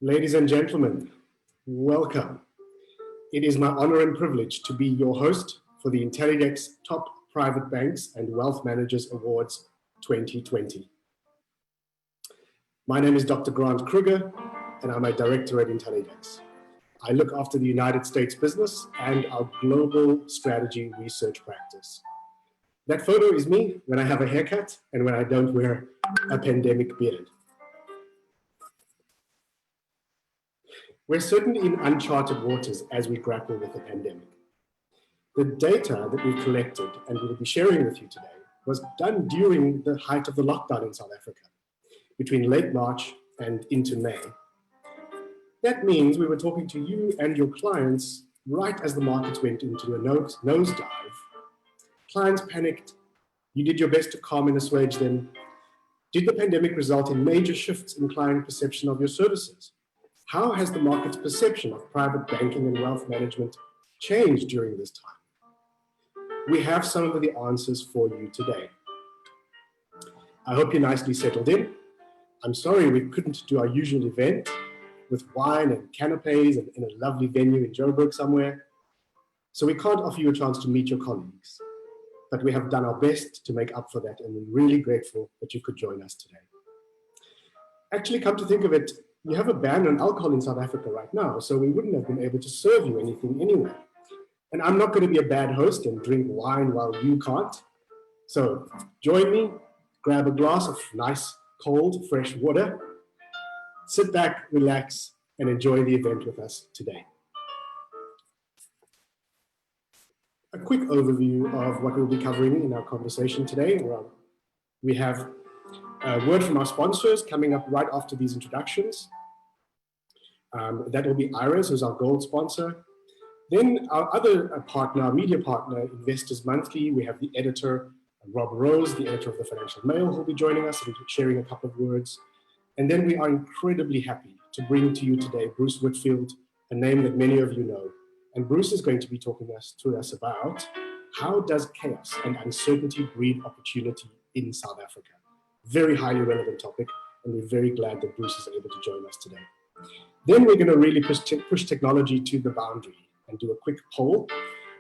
Ladies and gentlemen, welcome. It is my honor and privilege to be your host for the Intellidex Top Private Banks and Wealth Managers Awards 2020. My name is Dr. Grant Kruger, and I'm a director at Intellidex. I look after the United States business and our global strategy research practice. That photo is me when I have a haircut and when I don't wear a pandemic beard. We're certainly in uncharted waters as we grapple with the pandemic. The data that we've collected and we'll be sharing with you today was done during the height of the lockdown in South Africa, between late March and into May. That means we were talking to you and your clients right as the markets went into a nosedive. Clients panicked. You did your best to calm and assuage them. Did the pandemic result in major shifts in client perception of your services? How has the market's perception of private banking and wealth management changed during this time? We have some of the answers for you today. I hope you're nicely settled in. I'm sorry we couldn't do our usual event with wine and canapes and in a lovely venue in Joburg somewhere. So we can't offer you a chance to meet your colleagues, but we have done our best to make up for that, and we're really grateful that you could join us today. Actually, come to think of it, you have a ban on alcohol in South Africa right now, so we wouldn't have been able to serve you anything anyway. And I'm not going to be a bad host and drink wine while you can't. So join me, grab a glass of nice, cold, fresh water, sit back, relax, and enjoy the event with us today. A quick overview of what we'll be covering in our conversation today. We have a word from our sponsors coming up right after these introductions. That will be IRES, who's our gold sponsor. Then our other partner, our media partner, Investors Monthly, we have the editor, Rob Rose, the editor of the Financial Mail, who'll be joining us and sharing a couple of words. And then we are incredibly happy to bring to you today Bruce Whitfield, a name that many of you know. And Bruce is going to be talking to us about how does chaos and uncertainty breed opportunity in South Africa. Very highly relevant topic, and we're very glad that Bruce is able to join us today. Then we're going to really push technology to the boundary and do a quick poll.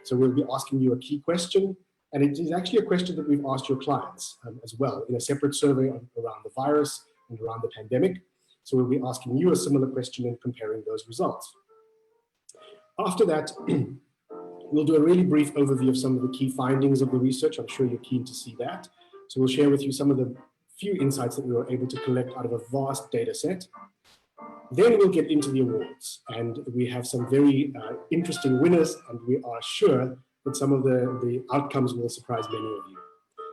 So we'll be asking you a key question, and it is actually a question that we've asked your clients as well in a separate survey around the virus and around the pandemic. So we'll be asking you a similar question and comparing those results. After that, we'll do a really brief overview of some of the key findings of the research. I'm sure you're keen to see that. So we'll share with you some of the few insights that we were able to collect out of a vast data set. Then we'll get into the awards, and we have some very interesting winners, and we are sure that some of the outcomes will surprise many of you.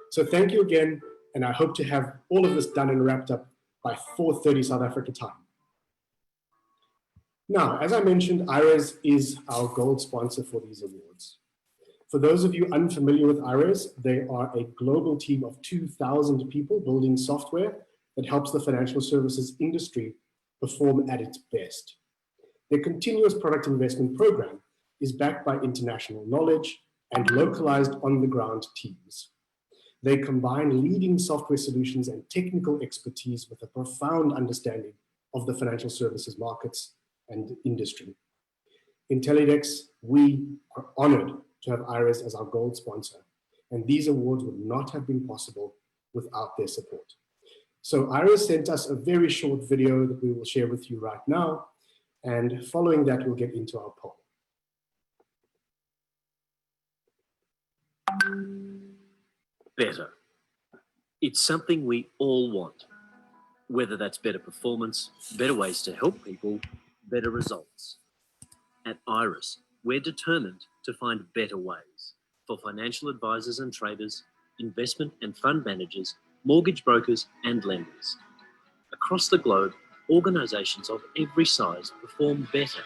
So thank you again, and I hope to have all of this done and wrapped up by 4:30 South Africa time. Now, as I mentioned, IRES is our gold sponsor for these awards. For those of you unfamiliar with IRES, they are a global team of 2,000 people building software that helps the financial services industry perform at its best. Their continuous product investment program is backed by international knowledge and localized on-the-ground teams. They combine leading software solutions and technical expertise with a profound understanding of the financial services markets and industry. Intellidex, we are honored to have IRES as our gold sponsor, and these awards would not have been possible without their support. So IRES sent us a very short video that we will share with you right now, and following that, we'll get into our poll. Better. It's something we all want, whether that's better performance, better ways to help people, better results. At IRES, we're determined to find better ways for financial advisors and traders, investment and fund managers, mortgage brokers and lenders. Across the globe, organisations of every size perform better,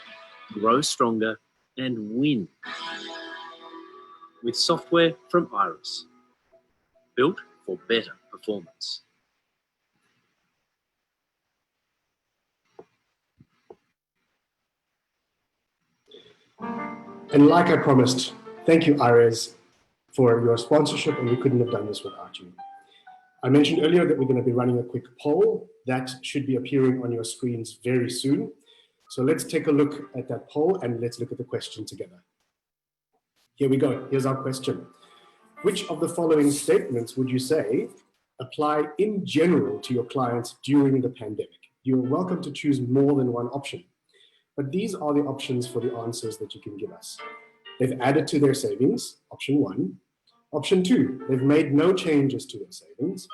grow stronger and win. With software from IRES, built for better performance. And like I promised, thank you, IRES, for your sponsorship, and we couldn't have done this without you. I mentioned earlier that we're going to be running a quick poll that should be appearing on your screens very soon. So let's take a look at that poll and let's look at the question together. Here we go. Here's our question. Which of the following statements would you say apply in general to your clients during the pandemic? You're welcome to choose more than one option, but these are the options for the answers that you can give us. They've added to their savings, option 1. Option 2, they've made no changes to their savings.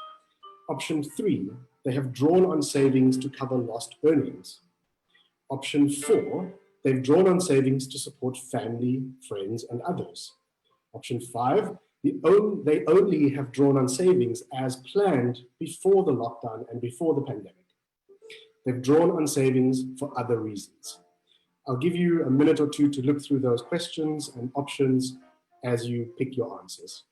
Option 3, they have drawn on savings to cover lost earnings. Option 4, they've drawn on savings to support family, friends, and others. Option 5, they only have drawn on savings as planned before the lockdown and before the pandemic. They've drawn on savings for other reasons. I'll give you a minute or two to look through those questions and options as you pick your answers.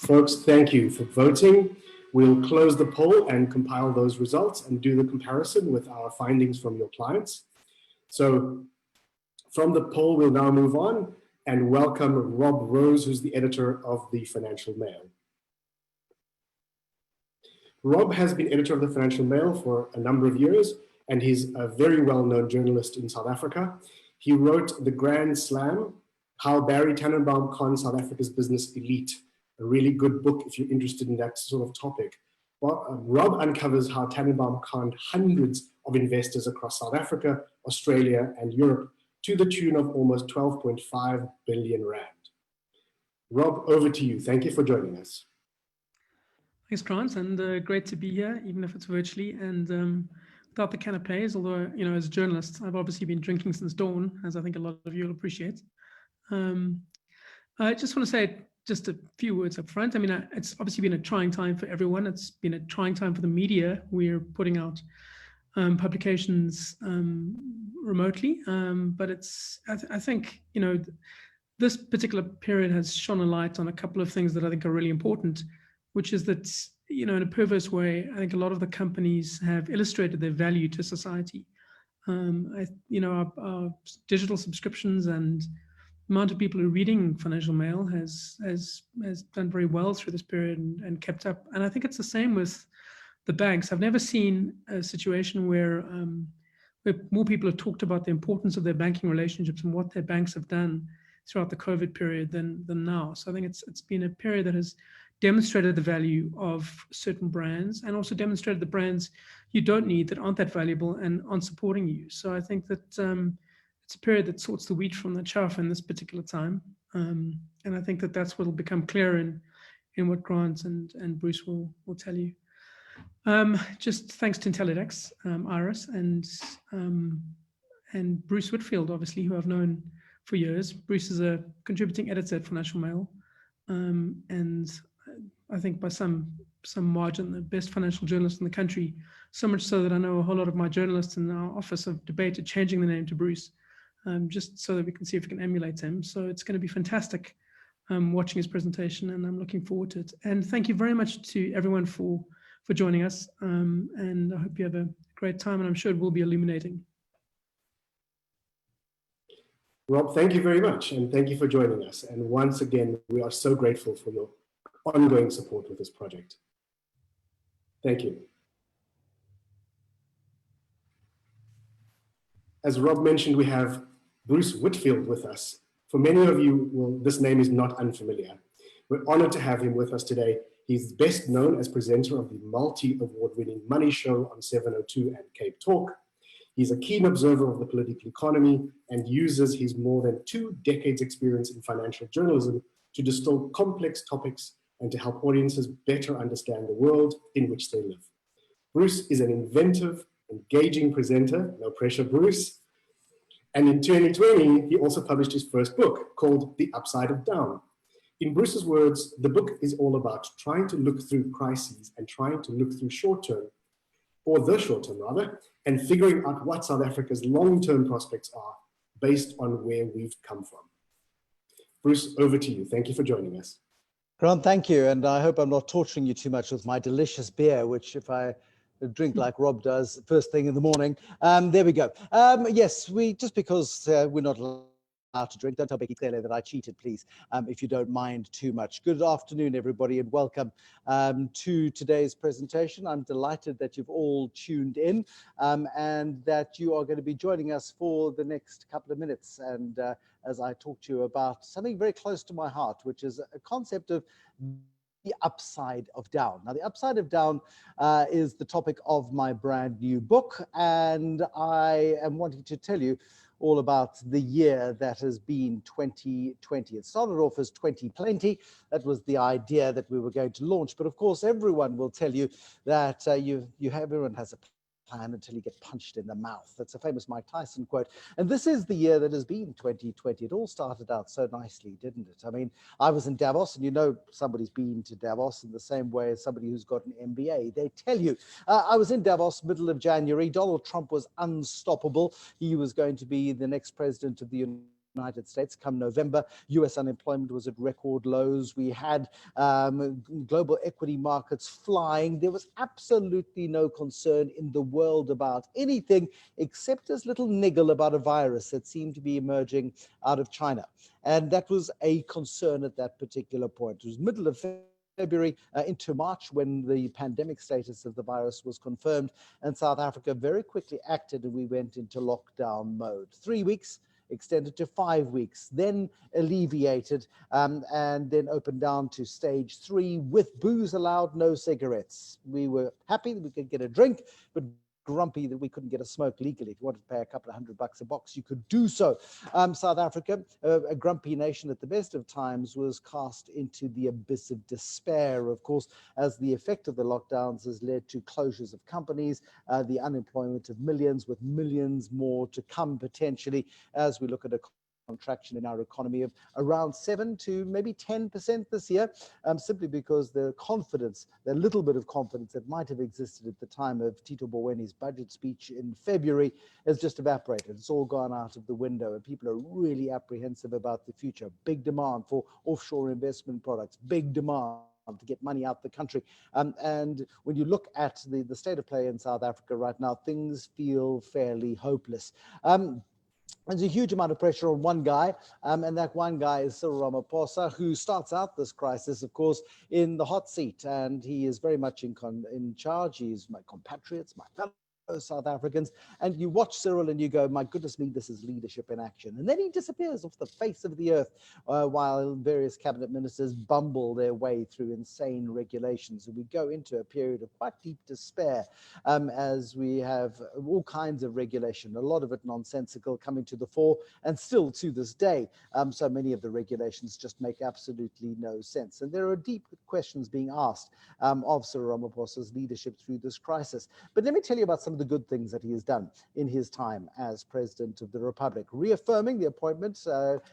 Folks, thank you for voting. We'll close the poll and compile those results and do the comparison with our findings from your clients. So from the poll, we'll now move on and welcome Rob Rose, who's the editor of the Financial Mail. Rob has been editor of the Financial Mail for a number of years, and he's a very well-known journalist in South Africa. He wrote The Grand Slam, How Barry Tannenbaum Conned South Africa's Business Elite, a really good book if you're interested in that sort of topic. Well, Rob uncovers how Tannenbaum conned hundreds of investors across South Africa, Australia, and Europe to the tune of almost 12.5 billion rand. Rob, over to you. Thank you for joining us. Thanks, Grant, and great to be here, even if it's virtually and without the canapes, although, you know, as a journalist, I've obviously been drinking since dawn, as I think a lot of you will appreciate. I just want to say just a few words up front. I mean, it's obviously been a trying time for everyone. It's been a trying time for the media. We're putting out publications remotely, but I think, you know, this particular period has shone a light on a couple of things that I think are really important, which is that, you know, in a perverse way, I think a lot of the companies have illustrated their value to society. You know, our digital subscriptions and the amount of people who are reading Financial Mail has done very well through this period and kept up. And I think it's the same with the banks. I've never seen a situation where more people have talked about the importance of their banking relationships and what their banks have done throughout the COVID period than now. So I think it's been a period that has demonstrated the value of certain brands and also demonstrated the brands you don't need that aren't that valuable and aren't supporting you. So I think that it's a period that sorts the wheat from the chaff in this particular time. And I think that that's what will become clear in what Grant and Bruce will tell you. Just thanks to Intellidex, Iris, and Bruce Whitfield, obviously, who I've known for years. Bruce is a contributing editor at Financial Mail, and I think by some margin, the best financial journalist in the country, so much so that I know a whole lot of my journalists in our office have debated changing the name to Bruce, just so that we can see if we can emulate him. So it's going to be fantastic watching his presentation, and I'm looking forward to it. And thank you very much to everyone for joining us, and I hope you have a great time, and I'm sure it will be illuminating. Rob, thank you very much, and thank you for joining us. And once again, we are so grateful for your ongoing support with this project. Thank you. As Rob mentioned, we have Bruce Whitfield with us. For many of you, well, this name is not unfamiliar. We're honored to have him with us today. He's best known as presenter of the multi-award-winning Money Show on 702 and Cape Talk. He's a keen observer of the political economy and uses his more than 2 decades experience in financial journalism to distill complex topics and to help audiences better understand the world in which they live. Bruce is an inventive, engaging presenter, no pressure, Bruce. And in 2020, he also published his first book called The Upside of Down. In Bruce's words, the book is all about trying to look through crises and trying to look through short-term, or the short-term rather, and figuring out what South Africa's long-term prospects are based on where we've come from. Bruce, over to you. Thank you for joining us. Grant, thank you. And I hope I'm not torturing you too much with my delicious beer, which if I drink like Rob does first thing in the morning. There we go. Yes, just because we're not allowed to drink, don't tell Becky clearly that I cheated, please, if you don't mind too much. Good afternoon, everybody, and welcome to today's presentation. I'm delighted that you've all tuned in and that you are going to be joining us for the next couple of minutes. And as I talk to you about something very close to my heart, which is a concept of the upside of down. Now, the upside of down is the topic of my brand new book, and I am wanting to tell you all about the year that has been 2020. It started off as 2020. That was the idea that we were going to launch, but of course, everyone will tell you that everyone has a plan until you get punched in the mouth. That's a famous Mike Tyson quote. And this is the year that has been 2020. It all started out so nicely, didn't it? I mean, I was in Davos, and you know somebody's been to Davos in the same way as somebody who's got an MBA. They tell you. I was in Davos, middle of January. Donald Trump was unstoppable. He was going to be the next president of the United States come November. US unemployment was at record lows. We had global equity markets flying. There was absolutely no concern in the world about anything except this little niggle about a virus that seemed to be emerging out of China. And that was a concern at that particular point. It was middle of February into March when the pandemic status of the virus was confirmed, and South Africa very quickly acted, and we went into lockdown mode. 3 weeks, extended to 5 weeks, then alleviated, and then opened down to stage 3 with booze allowed, no cigarettes. We were happy that we could get a drink, but grumpy that we couldn't get a smoke legally. If you wanted to pay a couple of $100 a box, you could do so. South Africa, a grumpy nation at the best of times, was cast into the abyss of despair, of course, as the effect of the lockdowns has led to closures of companies, the unemployment of millions, with millions more to come potentially, as we look at a contraction in our economy of around 7 to maybe 10% this year, simply because the confidence, the little bit of confidence that might have existed at the time of Tito Mbowene's budget speech in February has just evaporated. It's all gone out of the window, and people are really apprehensive about the future. Big demand for offshore investment products, big demand to get money out the country. And when you look at the state of play in South Africa right now, things feel fairly hopeless. There's a huge amount of pressure on one guy, and that one guy is Cyril Ramaphosa, who starts out this crisis, of course, in the hot seat, and he is very much in charge. He's my compatriots, my fellow South Africans, and you watch Cyril and you go, my goodness me, this is leadership in action. And then he disappears off the face of the earth while various cabinet ministers bumble their way through insane regulations. And we go into a period of quite deep despair as we have all kinds of regulation, a lot of it nonsensical, coming to the fore, and still to this day, so many of the regulations just make absolutely no sense. And there are deep questions being asked of Cyril Ramaphosa's leadership through this crisis. But let me tell you about some of the good things that he has done in his time as President of the Republic, reaffirming the appointment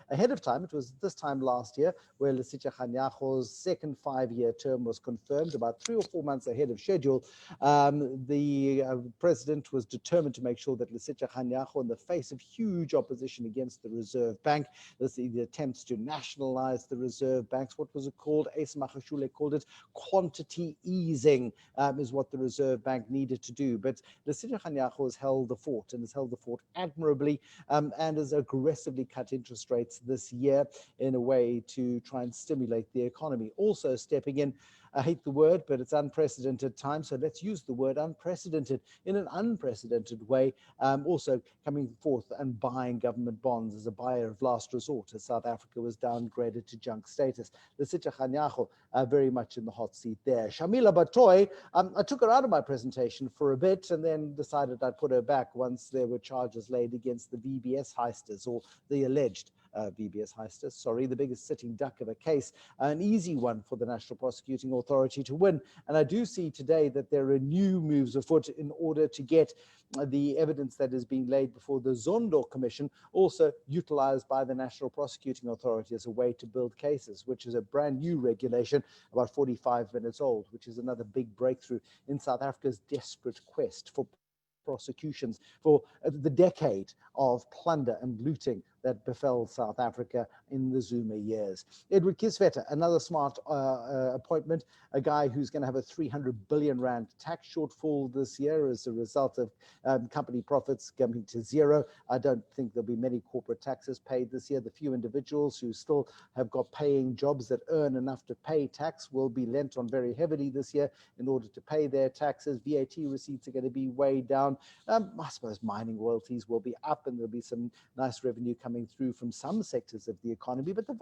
ahead of time. It was this time last year where Lesitja Kganyago's second 5-year term was confirmed, about 3 or 4 months ahead of schedule. The President was determined to make sure that Lesitja Kganyago, in the face of huge opposition against the Reserve Bank, the attempts to nationalize the Reserve Banks, what was it called? Ace Magashule called it quantity easing, is what the Reserve Bank needed to do. But Lesitja Kganyago has held the fort, and has held the fort admirably, and has aggressively cut interest rates this year in a way to try and stimulate the economy. Also stepping in I hate the word, but it's unprecedented time. So let's use the word unprecedented in an unprecedented way. Also coming forth and buying government bonds as a buyer of last resort, as South Africa was downgraded to junk status. Lesitha Kganyago very much in the hot seat there. Shamila Batoy, I took her out of my presentation for a bit and then decided I'd put her back once there were charges laid against the VBS heisters, or the alleged VBS heisters, sorry, the biggest sitting duck of a case, an easy one for the National Prosecuting Authority to win. And I do see today that there are new moves afoot in order to get the evidence that is being laid before the Zondo Commission also utilized by the National Prosecuting Authority as a way to build cases, which is a brand new regulation, about 45 minutes old, which is another big breakthrough in South Africa's desperate quest for prosecutions for the decade of plunder and looting that befell South Africa in the Zuma years. Edward Kisvetter, another smart appointment, a guy who's going to have a 300 billion rand tax shortfall this year as a result of company profits coming to zero. I don't think there'll be many corporate taxes paid this year. The few individuals who still have got paying jobs that earn enough to pay tax will be lent on very heavily this year in order to pay their taxes. VAT receipts are going to be way down. I suppose mining royalties will be up, and there'll be some nice revenue coming through from some sectors of the economy, but the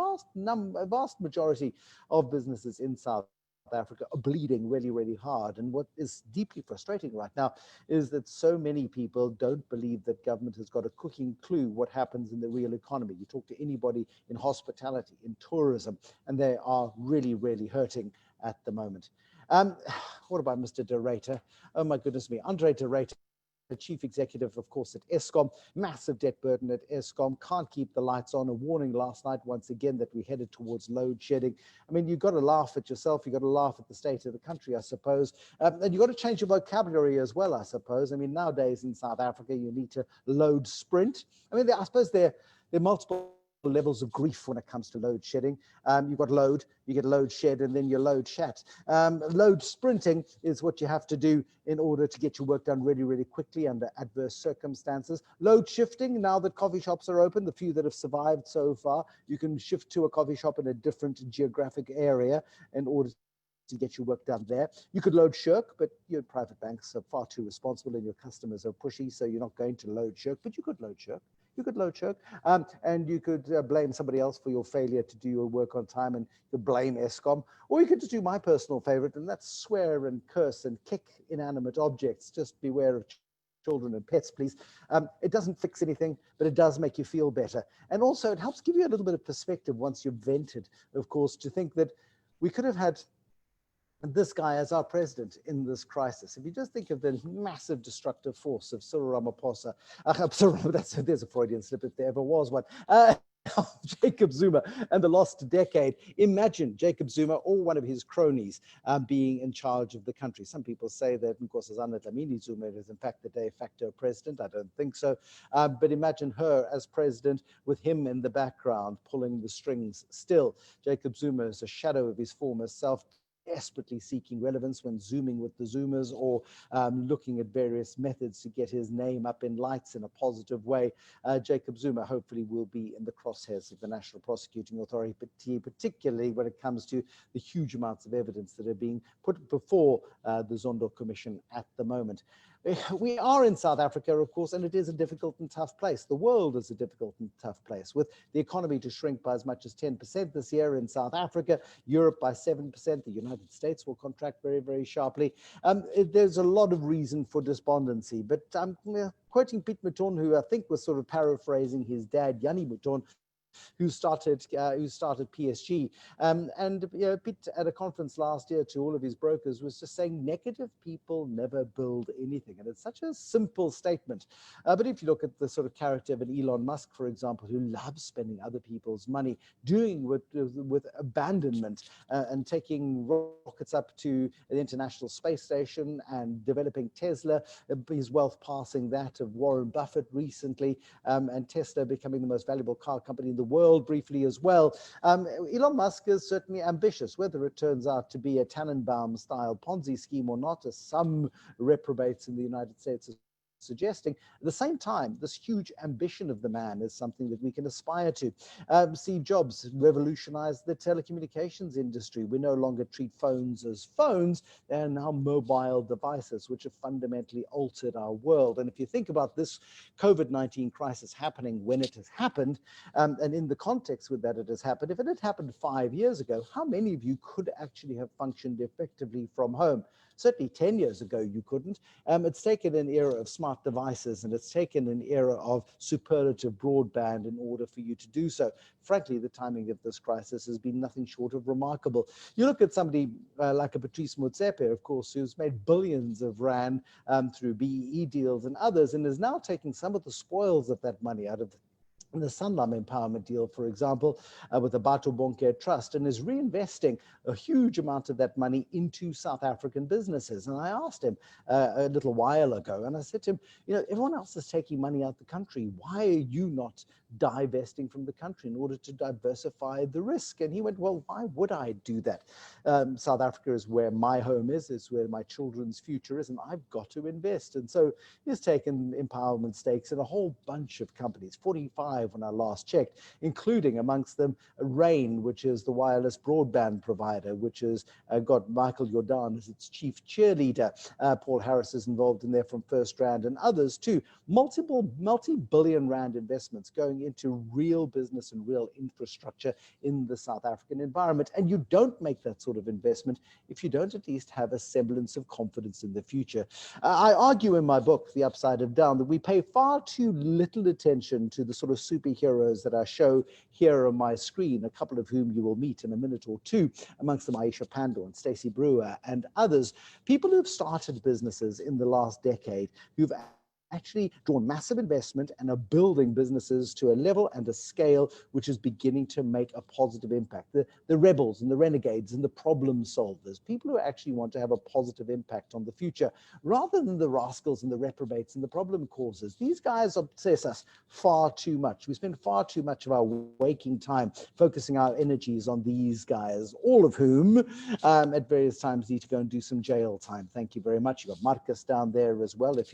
vast majority of businesses in South Africa are bleeding really, really hard. And what is deeply frustrating right now is that so many people don't believe that government has got a cooking clue what happens in the real economy. You talk to anybody in hospitality, in tourism, and they are really, really hurting at the moment. What about Mr. De Ruyter? Oh my goodness me, Andre De Ruyter, the chief executive, of course, at Eskom, massive debt burden at Eskom, can't keep the lights on. A warning last night, once again, that we headed towards load shedding. I mean, you've got to laugh at yourself. You've got to laugh at the state of the country, I suppose. And you've got to change your vocabulary as well, I suppose. I mean, nowadays in South Africa, you need to load sprint. I mean, I suppose there are multiple levels of grief when it comes to load shedding. You've got load, you get load shed, and then you load shat. Load sprinting is what you have to do in order to get your work done really, really quickly under adverse circumstances. Load shifting, now that coffee shops are open, the few that have survived so far, you can shift to a coffee shop in a different geographic area in order to get your work done there. You could load shirk, but your private banks are far too responsible and your customers are pushy, so you're not going to load shirk, but you could load shirk. You could load shirk, and you could blame somebody else for your failure to do your work on time, and you could blame Eskom, or you could just do my personal favorite, and that's swear and curse and kick inanimate objects. Just beware of children and pets, please. It doesn't fix anything, but it does make you feel better. And also it helps give you a little bit of perspective once you've vented, of course, to think that we could have had this guy as our president in this crisis. If you just think of the massive destructive force of Cyril Ramaphosa, there's a Freudian slip if there ever was one, Jacob Zuma and the lost decade. Imagine Jacob Zuma or one of his cronies being in charge of the country. Some people say that, of course, Nkosazana Dlamini Zuma is in fact the de facto president. I don't think so. But imagine her as president with him in the background pulling the strings. Still, Jacob Zuma is a shadow of his former self, desperately seeking relevance when zooming with the Zoomers, or looking at various methods to get his name up in lights in a positive way. Jacob Zuma hopefully will be in the crosshairs of the National Prosecuting Authority, particularly when it comes to the huge amounts of evidence that are being put before the Zondo Commission at the moment. We are in South Africa, of course, and it is a difficult and tough place. The world is a difficult and tough place, with the economy to shrink by as much as 10% this year in South Africa, Europe by 7%, the United States will contract very, very sharply. There's a lot of reason for despondency, but I'm quoting Piet Mouton, who I think was sort of paraphrasing his dad, Yanni Mouton, who started PSG. Piet at a conference last year to all of his brokers was just saying negative people never build anything. And it's such a simple statement. But if you look at the sort of character of an Elon Musk, for example, who loves spending other people's money, doing with abandonment, and taking rockets up to the International Space Station and developing Tesla, his wealth passing that of Warren Buffett recently, and Tesla becoming the most valuable car company in the world briefly as well. Elon Musk is certainly ambitious, whether it turns out to be a Tannenbaum-style Ponzi scheme or not, as some reprobates in the United States suggesting. At the same time, this huge ambition of the man is something that we can aspire to. Steve Jobs revolutionized the telecommunications industry. We no longer treat phones as phones, they're now mobile devices, which have fundamentally altered our world. And if you think about this COVID-19 crisis happening when it has happened, and in the context with that it has happened, if it had happened 5 years ago, how many of you could actually have functioned effectively from home? Certainly 10 years ago, you couldn't. It's taken an era of smart devices, and it's taken an era of superlative broadband in order for you to do so. Frankly, the timing of this crisis has been nothing short of remarkable. You look at somebody like a Patrice Motsepe, of course, who's made billions of rand through BEE deals and others, and is now taking some of the spoils of that money out of the Sanlam empowerment deal, for example, with the Batho Bonke Trust, and is reinvesting a huge amount of that money into South African businesses. And I asked him a little while ago, and I said to him, you know, everyone else is taking money out the country. Why are you not divesting from the country in order to diversify the risk? And he went, well, why would I do that? South Africa is where my home is where my children's future is, and I've got to invest. And so he's taken empowerment stakes in a whole bunch of companies, 45 when I last checked, including amongst them Rain, which is the wireless broadband provider, which has got Michael Jordan as its chief cheerleader. Paul Harris is involved in there from First Rand, and others too. Multi-billion rand investments going into real business and real infrastructure in the South African environment. And you don't make that sort of investment if you don't at least have a semblance of confidence in the future. I argue in my book, The Upside of Down, that we pay far too little attention to the sort of superheroes that I show here on my screen, a couple of whom you will meet in a minute or two, amongst them Aisha Pandor and Stacey Brewer and others, people who've started businesses in the last decade, who've actually drawn massive investment and are building businesses to a level and a scale which is beginning to make a positive impact. The rebels and the renegades and the problem solvers, people who actually want to have a positive impact on the future, rather than the rascals and the reprobates and the problem causers. These guys obsess us far too much. We spend far too much of our waking time focusing our energies on these guys, all of whom at various times need to go and do some jail time. Thank you very much. You've got Marcus down there as well. If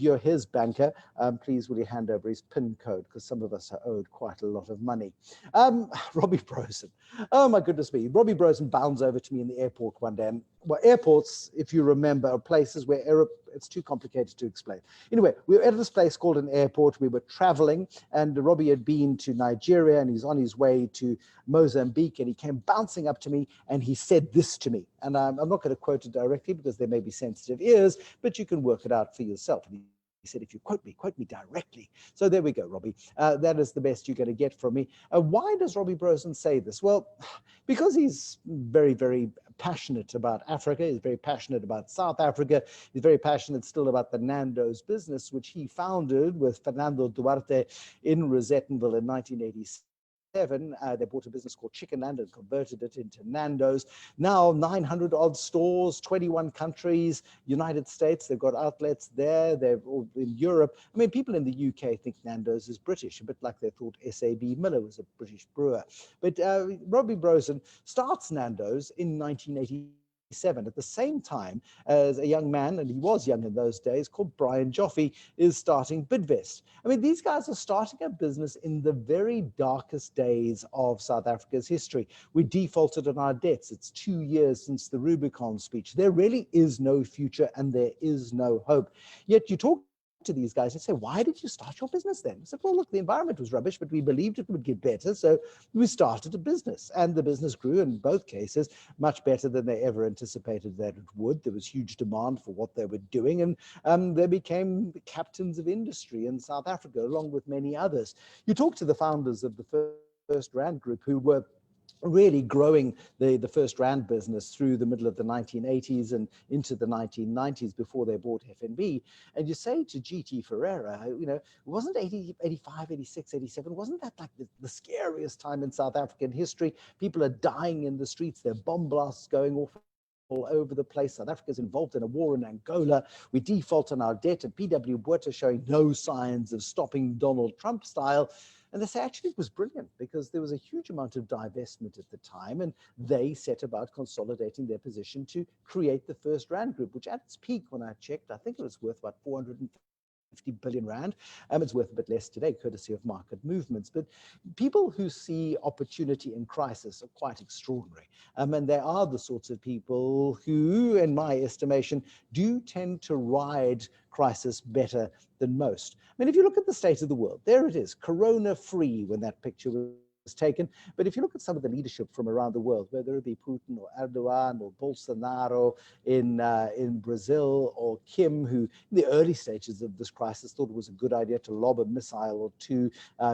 you're his banker, please will you hand over his PIN code, because some of us are owed quite a lot of money. Robbie Brosen. Oh my goodness me. Robbie Brosen bounds over to me in the airport one day. And well, airports, if you remember, are places where it's too complicated to explain. Anyway, we were at this place called an airport. We were traveling, and Robbie had been to Nigeria, and he's on his way to Mozambique, and he came bouncing up to me, and he said this to me. And I'm not going to quote it directly because there may be sensitive ears, but you can work it out for yourself. He said, if you quote me directly. So there we go, Robbie. That is the best you're going to get from me. Why does Robbie Brosen say this? Well, because he's very, very passionate about Africa. He's very passionate about South Africa. He's very passionate still about the Nando's business, which he founded with Fernando Duarte in Rosettenville in 1987. They bought a business called Chicken Land and converted it into Nando's. Now 900 odd stores, 21 countries, United States, they've got outlets there, they're all in Europe. I mean, people in the UK think Nando's is British, a bit like they thought SAB Miller was a British brewer. But Robbie Brosen starts Nando's in 1987. At the same time as a young man, and he was young in those days, called Brian Joffe, is starting Bidvest. I mean, these guys are starting a business in the very darkest days of South Africa's history. We defaulted on our debts. It's 2 years since the Rubicon speech. There really is no future and there is no hope. Yet you talk to these guys and say, why did you start your business then? I said, well, look, the environment was rubbish, but we believed it would get better. So we started a business, and the business grew in both cases much better than they ever anticipated that it would. There was huge demand for what they were doing, and they became the captains of industry in South Africa, along with many others. You talk to the founders of the First Rand Group, who were really growing the First Rand business through the middle of the 1980s and into the 1990s before they bought FNB. And you say to GT Ferreira, you know, wasn't 80, 85, 86, 87, wasn't that like the scariest time in South African history? People are dying in the streets, there are bomb blasts going off all over the place. South Africa's involved in a war in Angola. We default on our debt, and PW Botha showing no signs of stopping Donald Trump style. And they say, actually, it was brilliant because there was a huge amount of divestment at the time, and they set about consolidating their position to create the First Rand Group, which at its peak, when I checked, I think it was worth about 430 billion rand. It's worth a bit less today, courtesy of market movements. But people who see opportunity in crisis are quite extraordinary. And they are the sorts of people who, in my estimation, do tend to ride crisis better than most. I mean, if you look at the state of the world, there it is, corona-free when that picture was taken. But if you look at some of the leadership from around the world, whether it be Putin or Erdogan or Bolsonaro in Brazil, or Kim, who in the early stages of this crisis thought it was a good idea to lob a missile or two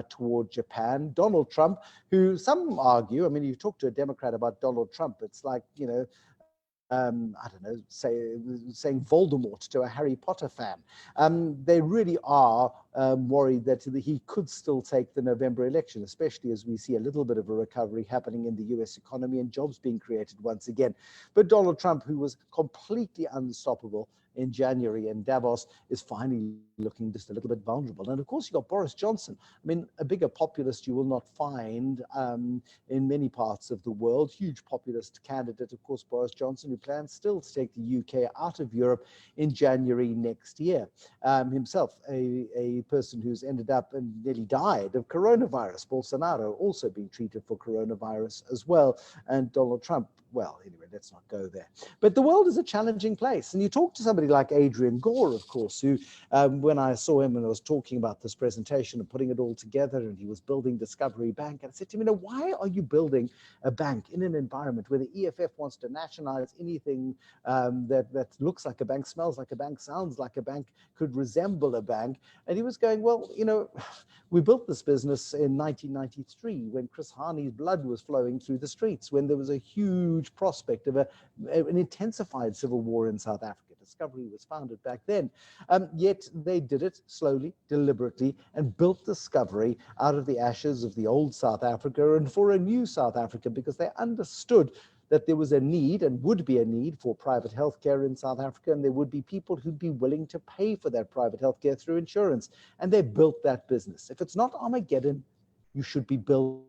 toward Japan, Donald Trump, who some argue, I mean, you talk to a Democrat about Donald Trump, it's like, you know, I don't know, saying Voldemort to a Harry Potter fan. They really are worried that he could still take the November election, especially as we see a little bit of a recovery happening in the US economy and jobs being created once again. But Donald Trump, who was completely unstoppable in January in Davos, is finally looking just a little bit vulnerable. And of course, you've got Boris Johnson. I mean, a bigger populist you will not find in many parts of the world. Huge populist candidate, of course, Boris Johnson, who plans still to take the UK out of Europe in January next year. Himself, a person who's ended up and nearly died of coronavirus. Bolsonaro also being treated for coronavirus as well. And Donald Trump, well, anyway, let's not go there. But the world is a challenging place. And you talk to somebody like ADRIAN, of course, who, when I saw him and I was talking about this presentation and putting it all together, and he was building Discovery Bank, and I said to him, you know, why are you building a bank in an environment where the EFF wants to nationalize anything that looks like a bank, smells like a bank, sounds like a bank, could resemble a bank? And he was going, well, you know, we built this business in 1993 when Chris Haney's blood was flowing through the streets, when there was a huge prospect of an intensified civil war in South Africa. Discovery was founded back then. Yet they did it slowly, deliberately, and built Discovery out of the ashes of the old South Africa and for a new South Africa, because they understood that there was a need and would be a need for private healthcare in South Africa, and there would be people who'd be willing to pay for that private healthcare through insurance. And they built that business. If it's not Armageddon, you should be building.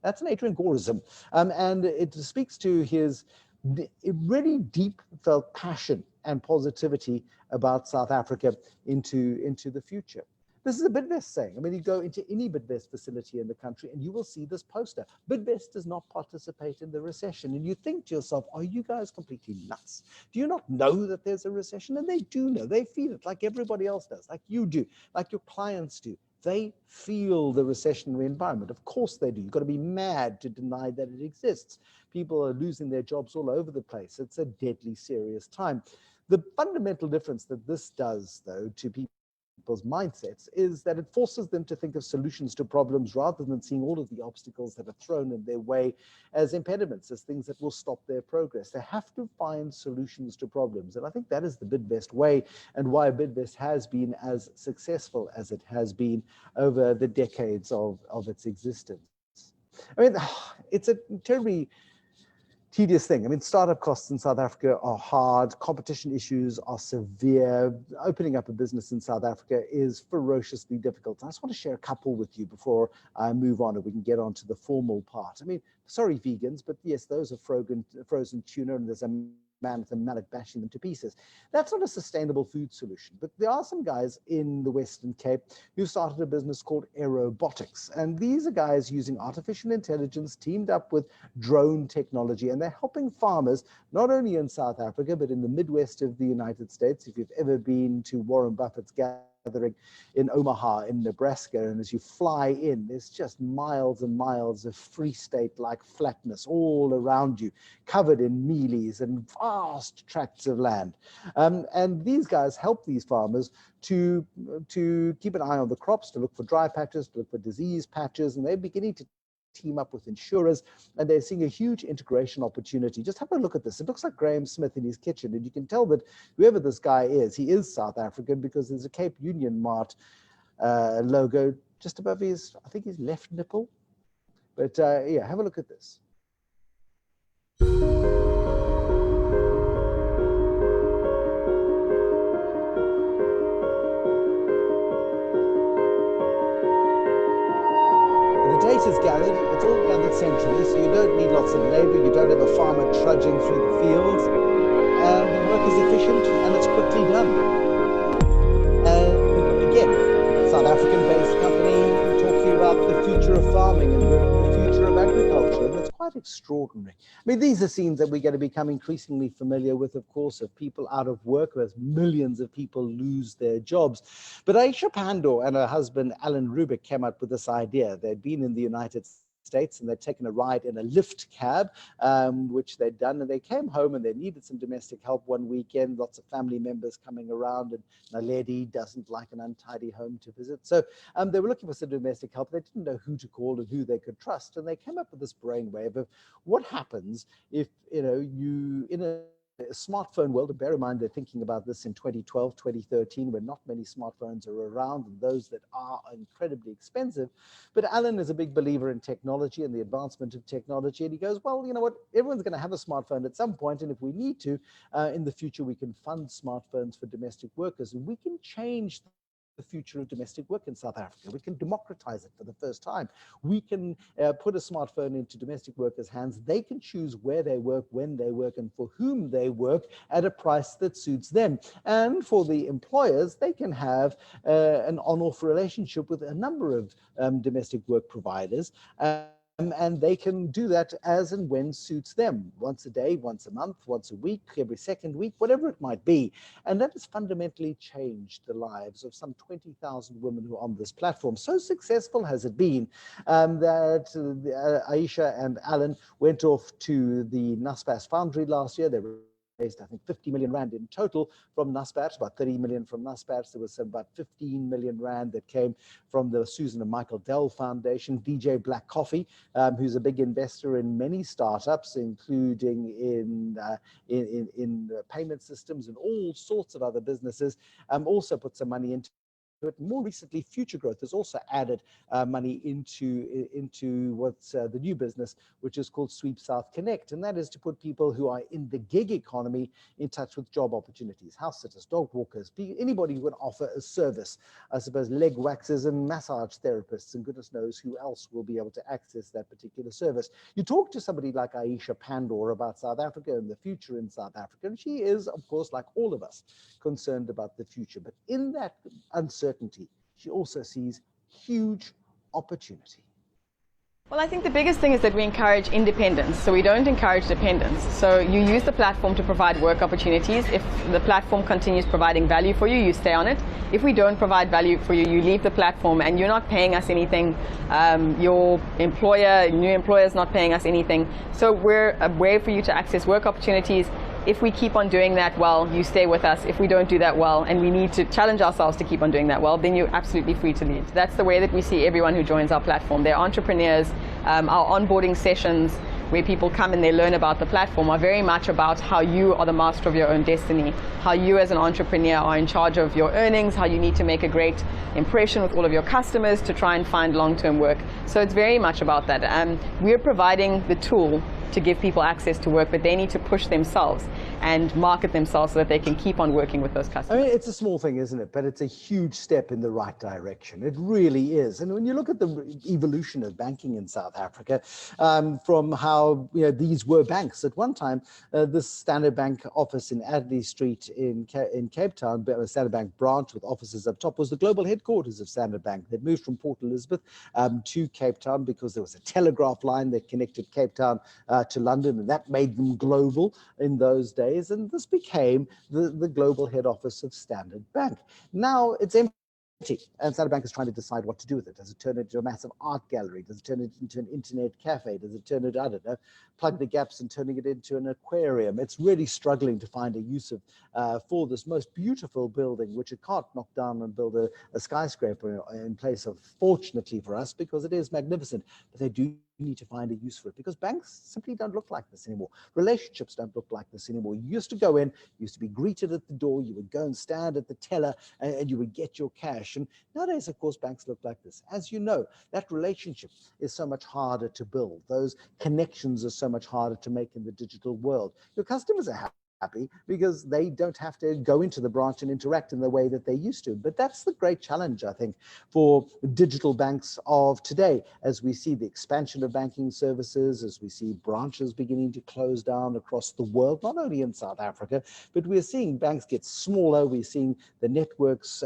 That's an ADRIAN Goreism. And it speaks to his really deep felt passion and positivity about South Africa into the future. This is a Bidvest saying. I mean, you go into any Bidvest facility in the country and you will see this poster. Bidvest does not participate in the recession. And you think to yourself, are you guys completely nuts? Do you not know that there's a recession? And they do know. They feel it like everybody else does, like you do, like your clients do. They feel the recessionary environment. Of course they do. You've got to be mad to deny that it exists. People are losing their jobs all over the place. It's a deadly serious time. The fundamental difference that this does, though, to people's mindsets is that it forces them to think of solutions to problems rather than seeing all of the obstacles that are thrown in their way as impediments, as things that will stop their progress. They have to find solutions to problems. And I think that is the Bidvest way, and why Bidvest has been as successful as it has been over the decades of its existence. I mean, it's a terribly tedious thing. I mean, startup costs in South Africa are hard. Competition issues are severe. Opening up a business in South Africa is ferociously difficult. I just want to share a couple with you before I move on and we can get on to the formal part. I mean, sorry, vegans, but yes, those are frozen tuna, and there's a man with a mallet bashing them to pieces. That's not a sustainable food solution. But there are some guys in the Western Cape who started a business called Aerobotics. And these are guys using artificial intelligence teamed up with drone technology. And they're helping farmers, not only in South Africa, but in the Midwest of the United States. If you've ever been to Warren Buffett's gathering in Omaha in Nebraska, and as you fly in, there's just miles and miles of Free State-like flatness all around you, covered in mealies and vast tracts of land. And these guys help these farmers to keep an eye on the crops, to look for dry patches, to look for disease patches, and they're beginning to team up with insurers, and they're seeing a huge integration opportunity. Just have a look at this. It looks like Graham Smith in his kitchen, and you can tell that whoever this guy is, he is South African, because there's a Cape Union Mart logo just above his, I think his left nipple. But yeah, have a look at this. Data's gathered, it's all gathered centrally, so you don't need lots of labor, you don't have a farmer trudging through the fields, and the work is efficient and it's quickly done. And farming and the future of agriculture. And it's quite extraordinary. I mean, these are scenes that we're going to become increasingly familiar with, of course, of people out of work, as millions of people lose their jobs. But Aisha Pandor and her husband, Alan Rubik, came up with this idea. They'd been in the United States and they'd taken a ride in a lift cab, which they'd done, and they came home and they needed some domestic help one weekend, lots of family members coming around, and a lady doesn't like an untidy home to visit. So they were looking for some domestic help. They didn't know who to call and who they could trust, and they came up with this brainwave of what happens if, you in a smartphone world, and bear in mind they're thinking about this in 2012, 2013, when not many smartphones are around, and those that are incredibly expensive. But Alan is a big believer in technology and the advancement of technology, and he goes, well, you know what, everyone's going to have a smartphone at some point, and if we need to, in the future, we can fund smartphones for domestic workers, and we can change the future of domestic work in South Africa. We can democratize it for the first time. We can put a smartphone into domestic workers' hands. They can choose where they work, when they work, and for whom they work at a price that suits them. And for the employers, they can have an on-off relationship with a number of domestic work providers. And they can do that as and when suits them, once a day, once a month, once a week, every second week, whatever it might be. And that has fundamentally changed the lives of some 20,000 women who are on this platform. So successful has it been that Aisha and Alan went off to the Naspers Foundry last year. They raised, I think, 50 million rand in total from Naspers, about 30 million from Naspers. There was about 15 million rand that came from the Susan and Michael Dell Foundation. DJ Black Coffee, who's a big investor in many startups, including in payment systems and all sorts of other businesses, also put some money into it. More recently, Future Growth has also added money into what's the new business, which is called Sweep South Connect, and that is to put people who are in the gig economy in touch with job opportunities, house sitters, dog walkers, anybody who can offer a service. I suppose leg waxers and massage therapists, and goodness knows who else will be able to access that particular service. You talk to somebody like Aisha Pandor about South Africa and the future in South Africa, and she is, of course, like all of us, concerned about the future. But in that uncertainty, she also sees huge opportunity. Well, I think the biggest thing is that we encourage independence, so we don't encourage dependence. So you use the platform to provide work opportunities. If the platform continues providing value for you, you stay on it. If we don't provide value for you, you leave the platform, and you're not paying us anything. Your new employer is not paying us anything. So we're a way for you to access work opportunities. If we keep on doing that well, you stay with us. If we don't do that well, and we need to challenge ourselves to keep on doing that well, then you're absolutely free to leave. That's the way that we see everyone who joins our platform. They're entrepreneurs. Our onboarding sessions, where people come and they learn about the platform, are very much about how you are the master of your own destiny, how you as an entrepreneur are in charge of your earnings, how you need to make a great impression with all of your customers to try and find long-term work. So it's very much about that. We're providing the tool to give people access to work, but they need to push themselves and market themselves so that they can keep on working with those customers. I mean, it's a small thing, isn't it? But it's a huge step in the right direction. It really is. And when you look at the evolution of banking in South Africa, from how these were banks at one time, this Standard Bank office in Adley Street in Cape Town, Standard Bank branch with offices up top, was the global headquarters of Standard Bank. They'd moved from Port Elizabeth to Cape Town because there was a telegraph line that connected Cape Town to London, and that made them global in those days, and this became the global head office of Standard Bank. Now it's empty, and Standard Bank is trying to decide what to do with it. Does it turn it into a massive art gallery? Does it turn it into an internet cafe? Does it turn it, I don't know, plug the gaps and turning it into an aquarium? It's really struggling to find a use for this most beautiful building, which it can't knock down and build a skyscraper in place of, fortunately for us, because it is magnificent. But they do need to find a use for it, because banks simply don't look like this anymore. Relationships don't look like this anymore. You used to go in, you used to be greeted at the door, you would go and stand at the teller, and you would get your cash. And nowadays, of course, banks look like this. As you know, that relationship is so much harder to build. Those connections are so much harder to make in the digital world. Your customers are happy because they don't have to go into the branch and interact in the way that they used to. But that's the great challenge, I think, for digital banks of today, as we see the expansion of banking services, as we see branches beginning to close down across the world, not only in South Africa, but we're seeing banks get smaller. We're seeing the networks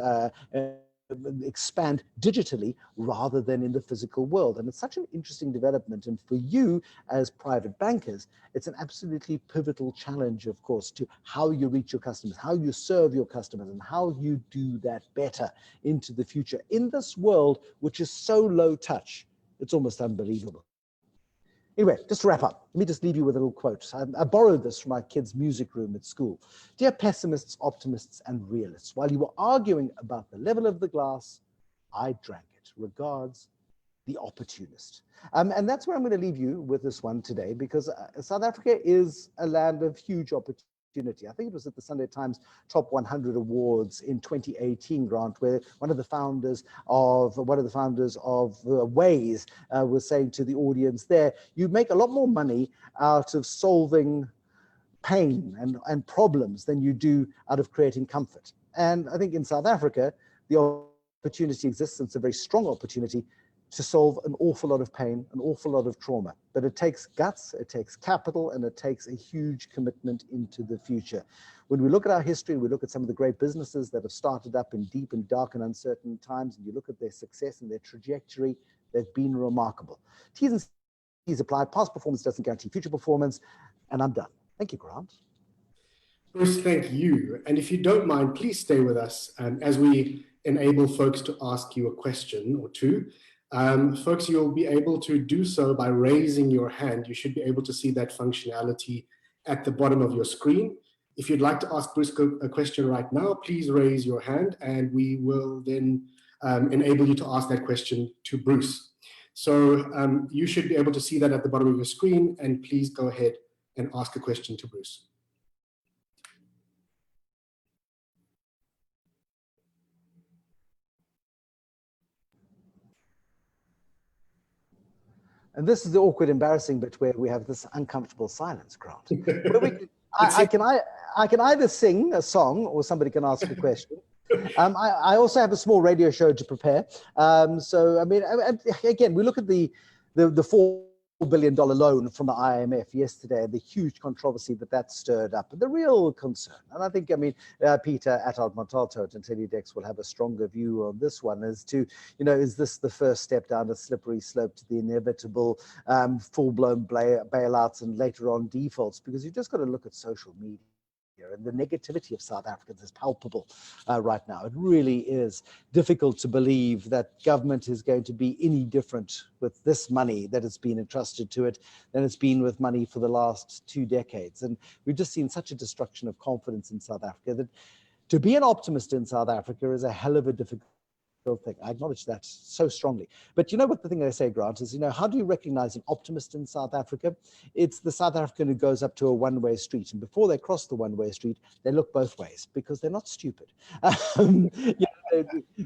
expand digitally rather than in the physical world. And it's such an interesting development. And for you as private bankers, it's an absolutely pivotal challenge, of course, to how you reach your customers, how you serve your customers, and how you do that better into the future in this world, which is so low touch. It's almost unbelievable. Anyway, just to wrap up, let me just leave you with a little quote. I borrowed this from my kids' music room at school. Dear pessimists, optimists, and realists, while you were arguing about the level of the glass, I drank it. Regards, the opportunist. And that's where I'm going to leave you with this one today, because South Africa is a land of huge opportunity. I think it was at the Sunday Times Top 100 Awards in 2018, Grant, where one of the founders of Waze was saying to the audience there, you make a lot more money out of solving pain and problems than you do out of creating comfort. And I think in South Africa, the opportunity exists, and it's a very strong opportunity to solve an awful lot of pain, an awful lot of trauma. But it takes guts, it takes capital, and it takes a huge commitment into the future. When we look at our history, we look at some of the great businesses that have started up in deep and dark and uncertain times, and you look at their success and their trajectory, they've been remarkable. T's and C's apply. Past performance doesn't guarantee future performance. And I'm done. Thank you, Grant. Bruce, thank you. And if you don't mind, please stay with us as we enable folks to ask you a question or two. Folks, you'll be able to do so by raising your hand. You should be able to see that functionality at the bottom of your screen. If you'd like to ask Bruce a question right now, please raise your hand and we will then enable you to ask that question to Bruce. So you should be able to see that at the bottom of your screen, and please go ahead and ask a question to Bruce. And this is the awkward, embarrassing bit where we have this uncomfortable silence, Grant. I can either sing a song or somebody can ask a question. I also have a small radio show to prepare. So, I mean, again, we look at the $4 billion loan from the IMF yesterday, the huge controversy that stirred up, and the real concern. And I think, I mean, Peter Montalto at IntelliDex will have a stronger view on this one as to, you know, is this the first step down a slippery slope to the inevitable full-blown bailouts and later on defaults? Because you've just got to look at social media. And the negativity of South Africans is palpable right now. It really is difficult to believe that government is going to be any different with this money that has been entrusted to it than it's been with money for the last 2 decades. And we've just seen such a destruction of confidence in South Africa that to be an optimist in South Africa is a hell of a difficult thing. I acknowledge that so strongly. But you know what the thing they say, Grant, is, you know, how do you recognize an optimist in South Africa? It's the South African who goes up to a one-way street, and before they cross the one-way street, they look both ways because they're not stupid.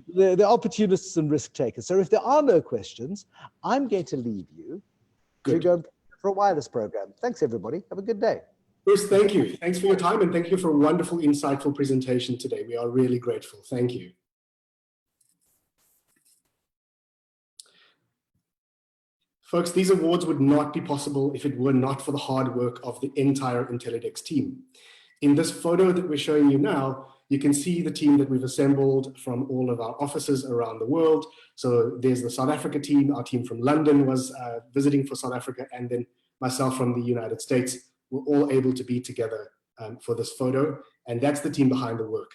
They're opportunists and risk takers. So if there are no questions, I'm going to leave you to go for a wireless program. Thanks, everybody. Have a good day. Bruce, thank you. Thanks for your time, and thank you for a wonderful, insightful presentation today. We are really grateful. Thank you. Folks, these awards would not be possible if it were not for the hard work of the entire IntelliDex team. In this photo that we're showing you now, you can see the team that we've assembled from all of our offices around the world. So there's the South Africa team. Our team from London was visiting for South Africa, and then myself from the United States. We're all able to be together for this photo, and that's the team behind the work.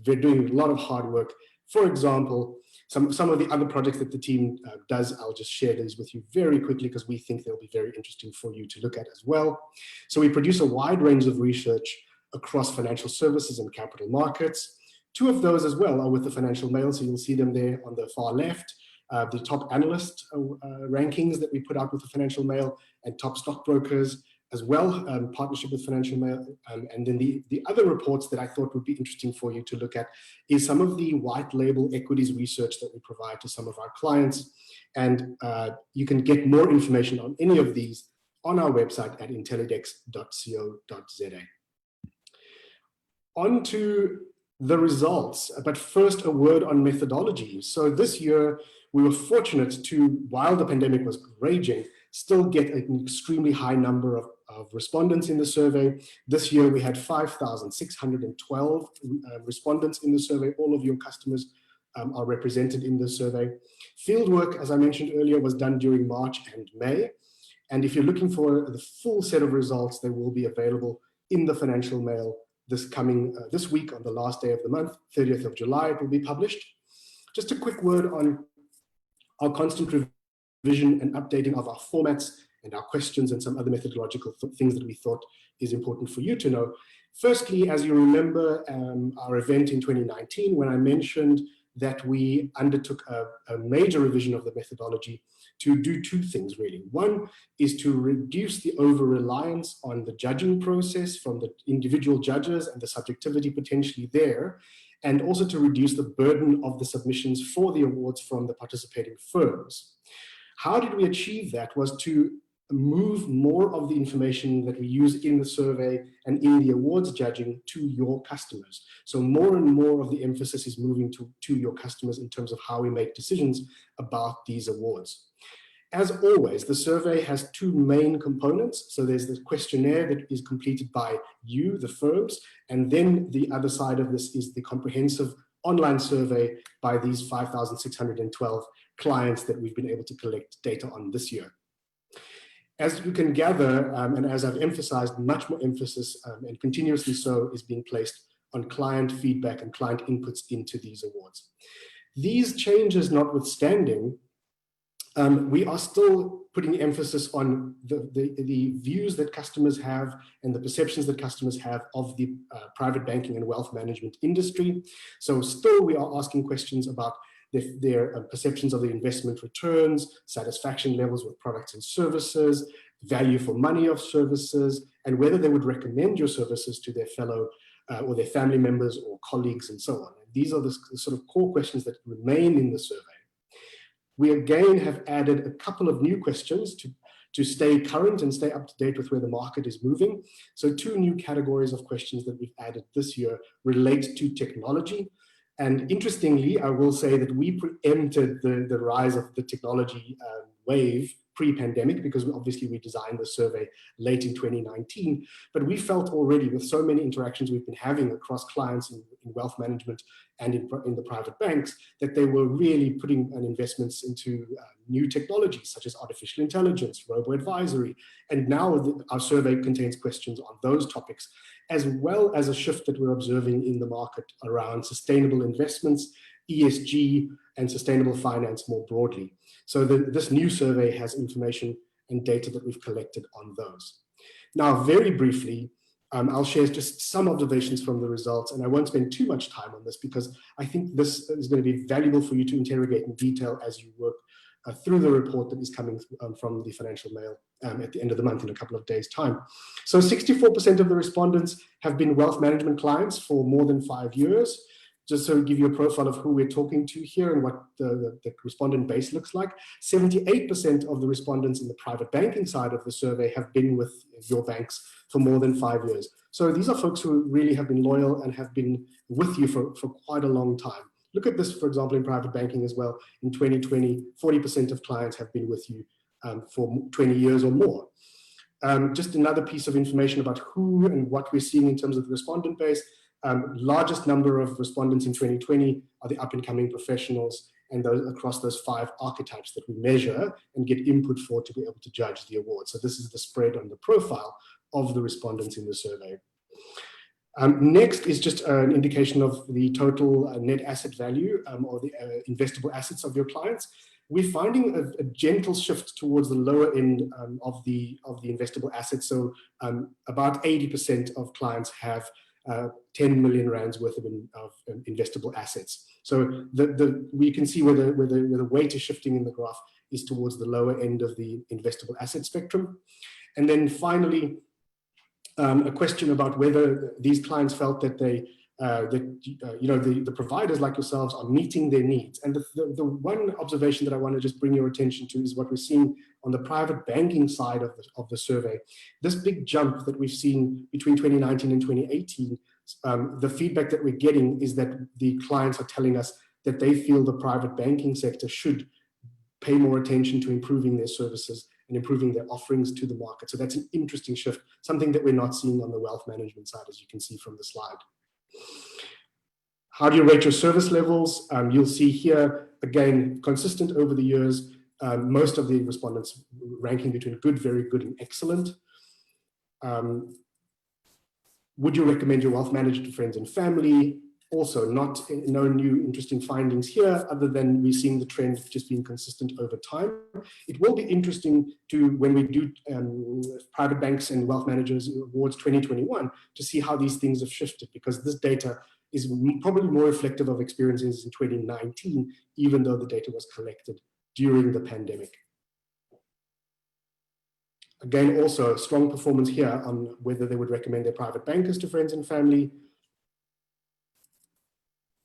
They're doing a lot of hard work. For example, some of the other projects that the team does, I'll just share these with you very quickly because we think they'll be very interesting for you to look at as well. So we produce a wide range of research across financial services and capital markets. 2 of those as well are with the Financial Mail, so you'll see them there on the far left. The top analyst rankings that we put out with the Financial Mail, and top stockbrokers as well, partnership with Financial Mail. And then the other reports that I thought would be interesting for you to look at is some of the white label equities research that we provide to some of our clients. And you can get more information on any of these on our website at intellidex.co.za. On to the results, but first a word on methodology. So this year, we were fortunate to, while the pandemic was raging, still get an extremely high number of respondents in the survey. This year, we had 5,612 respondents in the survey. All of your customers are represented in this survey. Fieldwork, as I mentioned earlier, was done during March and May. And if you're looking for the full set of results, they will be available in the Financial Mail this week on the last day of the month, 30th of July, it will be published. Just a quick word on our constant revision and updating of our formats and our questions and some other methodological things that we thought is important for you to know. Firstly, as you remember, our event in 2019, when I mentioned that we undertook a major revision of the methodology to do two things really. One is to reduce the over-reliance on the judging process from the individual judges and the subjectivity potentially there, and also to reduce the burden of the submissions for the awards from the participating firms. How did we achieve that? Was to move more of the information that we use in the survey and in the awards judging to your customers. So more and more of the emphasis is moving to your customers in terms of how we make decisions about these awards. As always, the survey has two main components. So there's the questionnaire that is completed by you, the firms, and then the other side of this is the comprehensive online survey by these 5,612 clients that we've been able to collect data on this year. As you can gather, and as I've emphasized, much more emphasis and continuously so is being placed on client feedback and client inputs into these awards. These changes notwithstanding, we are still putting emphasis on the views that customers have and the perceptions that customers have of the private banking and wealth management industry. So still we are asking questions about their perceptions of the investment returns, satisfaction levels with products and services, value for money of services, and whether they would recommend your services to their fellow or their family members or colleagues and so on. And these are the sort of core questions that remain in the survey. We again have added a couple of new questions to stay current and stay up to date with where the market is moving. So two new categories of questions that we've added this year relate to technology. And interestingly, I will say that we preempted the rise of the technology wave pre-pandemic, because obviously we designed the survey late in 2019, but we felt already with so many interactions we've been having across clients in wealth management and in the private banks, that they were really putting investments into new technologies such as artificial intelligence, robo-advisory, and now our survey contains questions on those topics, as well as a shift that we're observing in the market around sustainable investments, ESG, and sustainable finance more broadly. So this new survey has information and data that we've collected on those. Now, very briefly, I'll share just some observations from the results, and I won't spend too much time on this because I think this is going to be valuable for you to interrogate in detail as you work through the report that is coming from the Financial Mail at the end of the month in a couple of days' time. So 64% of the respondents have been wealth management clients for more than 5 years. Just so to give you a profile of who we're talking to here and what the respondent base looks like, 78% of the respondents in the private banking side of the survey have been with your banks for more than 5 years. So these are folks who really have been loyal and have been with you for quite a long time. Look at this, for example, in private banking as well. In 2020, 40% of clients have been with you for 20 years or more. Just another piece of information about who and what we're seeing in terms of the respondent base. Largest number of respondents in 2020 are the up-and-coming professionals, and those across those 5 archetypes that we measure and get input for to be able to judge the award. So this is the spread on the profile of the respondents in the survey. Next is just an indication of the total net asset value or the investable assets of your clients. We're finding a gentle shift towards the lower end of the investable assets. So about 80% of clients have 10 million rands worth of investable assets. So we can see where the weight is shifting in the graph is towards the lower end of the investable asset spectrum. And then finally, a question about whether these clients felt that the providers like yourselves are meeting their needs. And the one observation that I want to just bring your attention to is what we're seeing on the private banking side of the survey. This big jump that we've seen between 2019 and 2018, the feedback that we're getting is that the clients are telling us that they feel the private banking sector should pay more attention to improving their services and improving their offerings to the market. So that's an interesting shift, something that we're not seeing on the wealth management side, as you can see from the slide. How do you rate your service levels? You'll see here, again, consistent over the years, most of the respondents ranking between good, very good, and excellent. Would you recommend your wealth manager to friends and family? Also, no new interesting findings here, other than we're seeing the trend just being consistent over time. It will be interesting to, when we do private banks and wealth managers awards 2021, to see how these things have shifted, because this data is probably more reflective of experiences in 2019, even though the data was collected during the pandemic. Again, also strong performance here on whether they would recommend their private bankers to friends and family.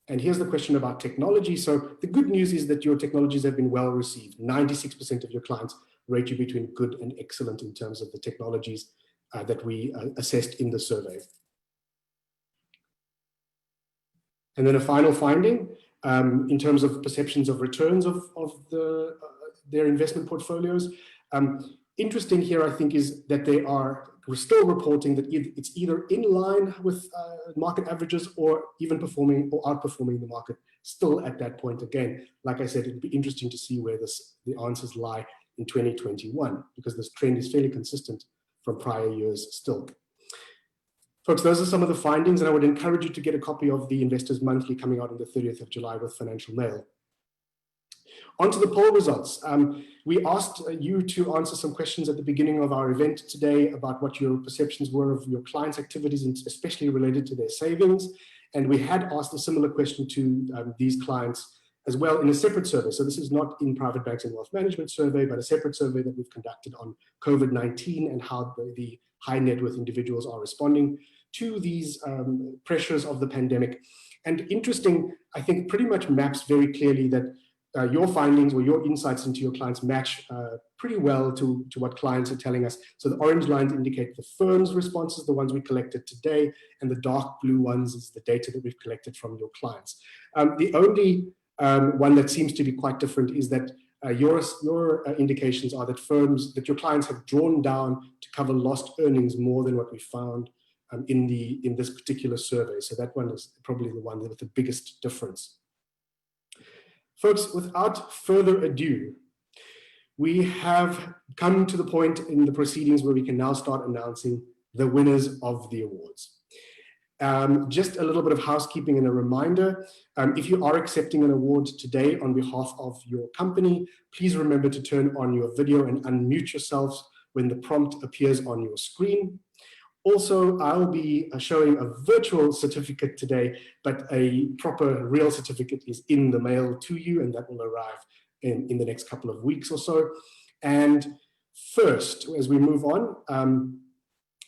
And here's the question about technology. So the good news is that your technologies have been well received. 96% of your clients rate you between good and excellent in terms of the technologies that we assessed in the survey. And then a final finding in terms of perceptions of returns of their investment portfolios. Interesting here, I think, is that we're still reporting that it's either in line with market averages or even performing or outperforming the market still at that point. Again, like I said, it'd be interesting to see where the answers lie in 2021, because this trend is fairly consistent from prior years still. Folks, those are some of the findings, and I would encourage you to get a copy of the Investors Monthly coming out on the 30th of July with Financial Mail. On to the poll results. We asked you to answer some questions at the beginning of our event today about what your perceptions were of your clients' activities, and especially related to their savings. And we had asked a similar question to these clients as well in a separate survey. So this is not in Private Banks and Wealth Management survey, but a separate survey that we've conducted on COVID-19 and how the high net worth individuals are responding to these pressures of the pandemic. And interesting, I think pretty much maps very clearly that your findings or your insights into your clients match pretty well to what clients are telling us. So the orange lines indicate the firm's responses, the ones we collected today, and the dark blue ones is the data that we've collected from your clients. The only one that seems to be quite different is that your indications are that your clients have drawn down to cover lost earnings more than what we found in this particular survey. So that one is probably the one with the biggest difference. Folks, without further ado, we have come to the point in the proceedings where we can now start announcing the winners of the awards. Just a little bit of housekeeping and a reminder. If you are accepting an award today on behalf of your company, please remember to turn on your video and unmute yourselves when the prompt appears on your screen. Also, I'll be showing a virtual certificate today, but a proper real certificate is in the mail to you, and that will arrive in the next couple of weeks or so. And first, as we move on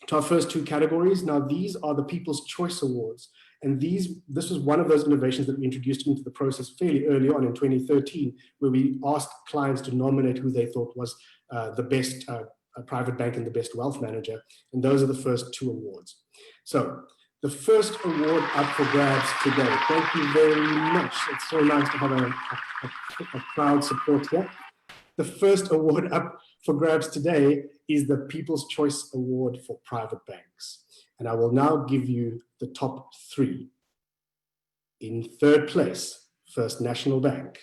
to our first two categories, now these are the People's Choice Awards. And this was one of those innovations that we introduced into the process fairly early on in 2013, where we asked clients to nominate who they thought was the best private bank and the best wealth manager. And those are the first two awards. So the first award up for grabs today. Thank you very much. It's so nice to have a crowd support here. The first award up for grabs today is the People's Choice Award for Private Banks. And I will now give you the top three. In third place, First National Bank.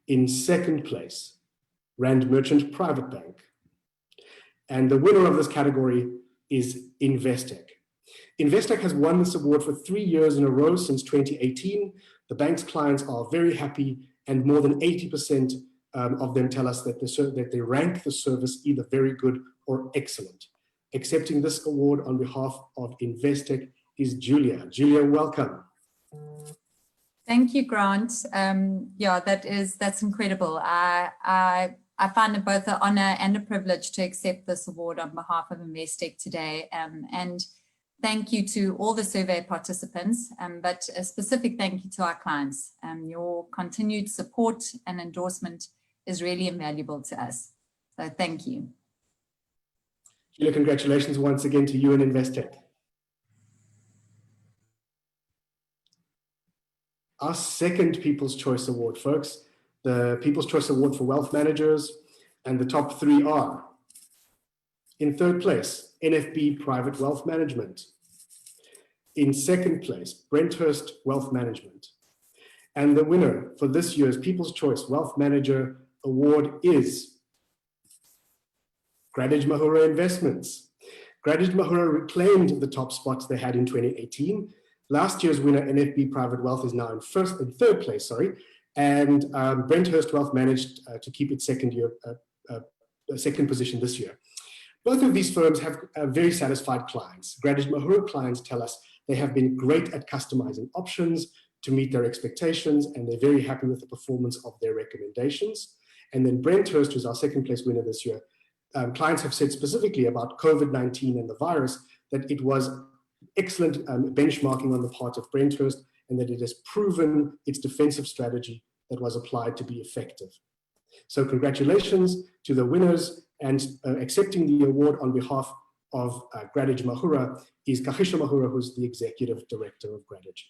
In second place, Rand Merchant Private Bank. And the winner of this category is Investec. Investec has won this award for 3 years in a row since 2018. The bank's clients are very happy, and more than 80% of them tell us that they rank the service either very good or excellent. Accepting this award on behalf of Investec is Julia. Julia, welcome. Thank you, Grant. Yeah, that's incredible. I find it both an honor and a privilege to accept this award on behalf of Investec today. And thank you to all the survey participants, but a specific thank you to our clients. Your continued support and endorsement is really invaluable to us. So thank you. Julia, congratulations once again to you and Investec. Our second People's Choice Award, folks, the People's Choice Award for Wealth Managers, and the top three are: in third place, NFB Private Wealth Management. In second place, Brenthurst Wealth Management. And the winner for this year's People's Choice Wealth Manager Award is Gradidge Mahura Investments. Gradidge Mahura reclaimed the top spots they had in 2018. Last year's winner, NFB Private Wealth, is now in third place, and Brenthurst Wealth managed to keep its second position this year. Both of these firms have very satisfied clients. Gradidge Mahura clients tell us they have been great at customizing options to meet their expectations, and they're very happy with the performance of their recommendations. And then Brenthurst, who's our second place winner this year, clients have said specifically about COVID-19 and the virus that it was excellent benchmarking on the part of Brenthurst, and that it has proven its defensive strategy that was applied to be effective. So congratulations to the winners, and accepting the award on behalf of Gradidge Mahura is Kagisha Mahura, who's the Executive Director of Gradidge.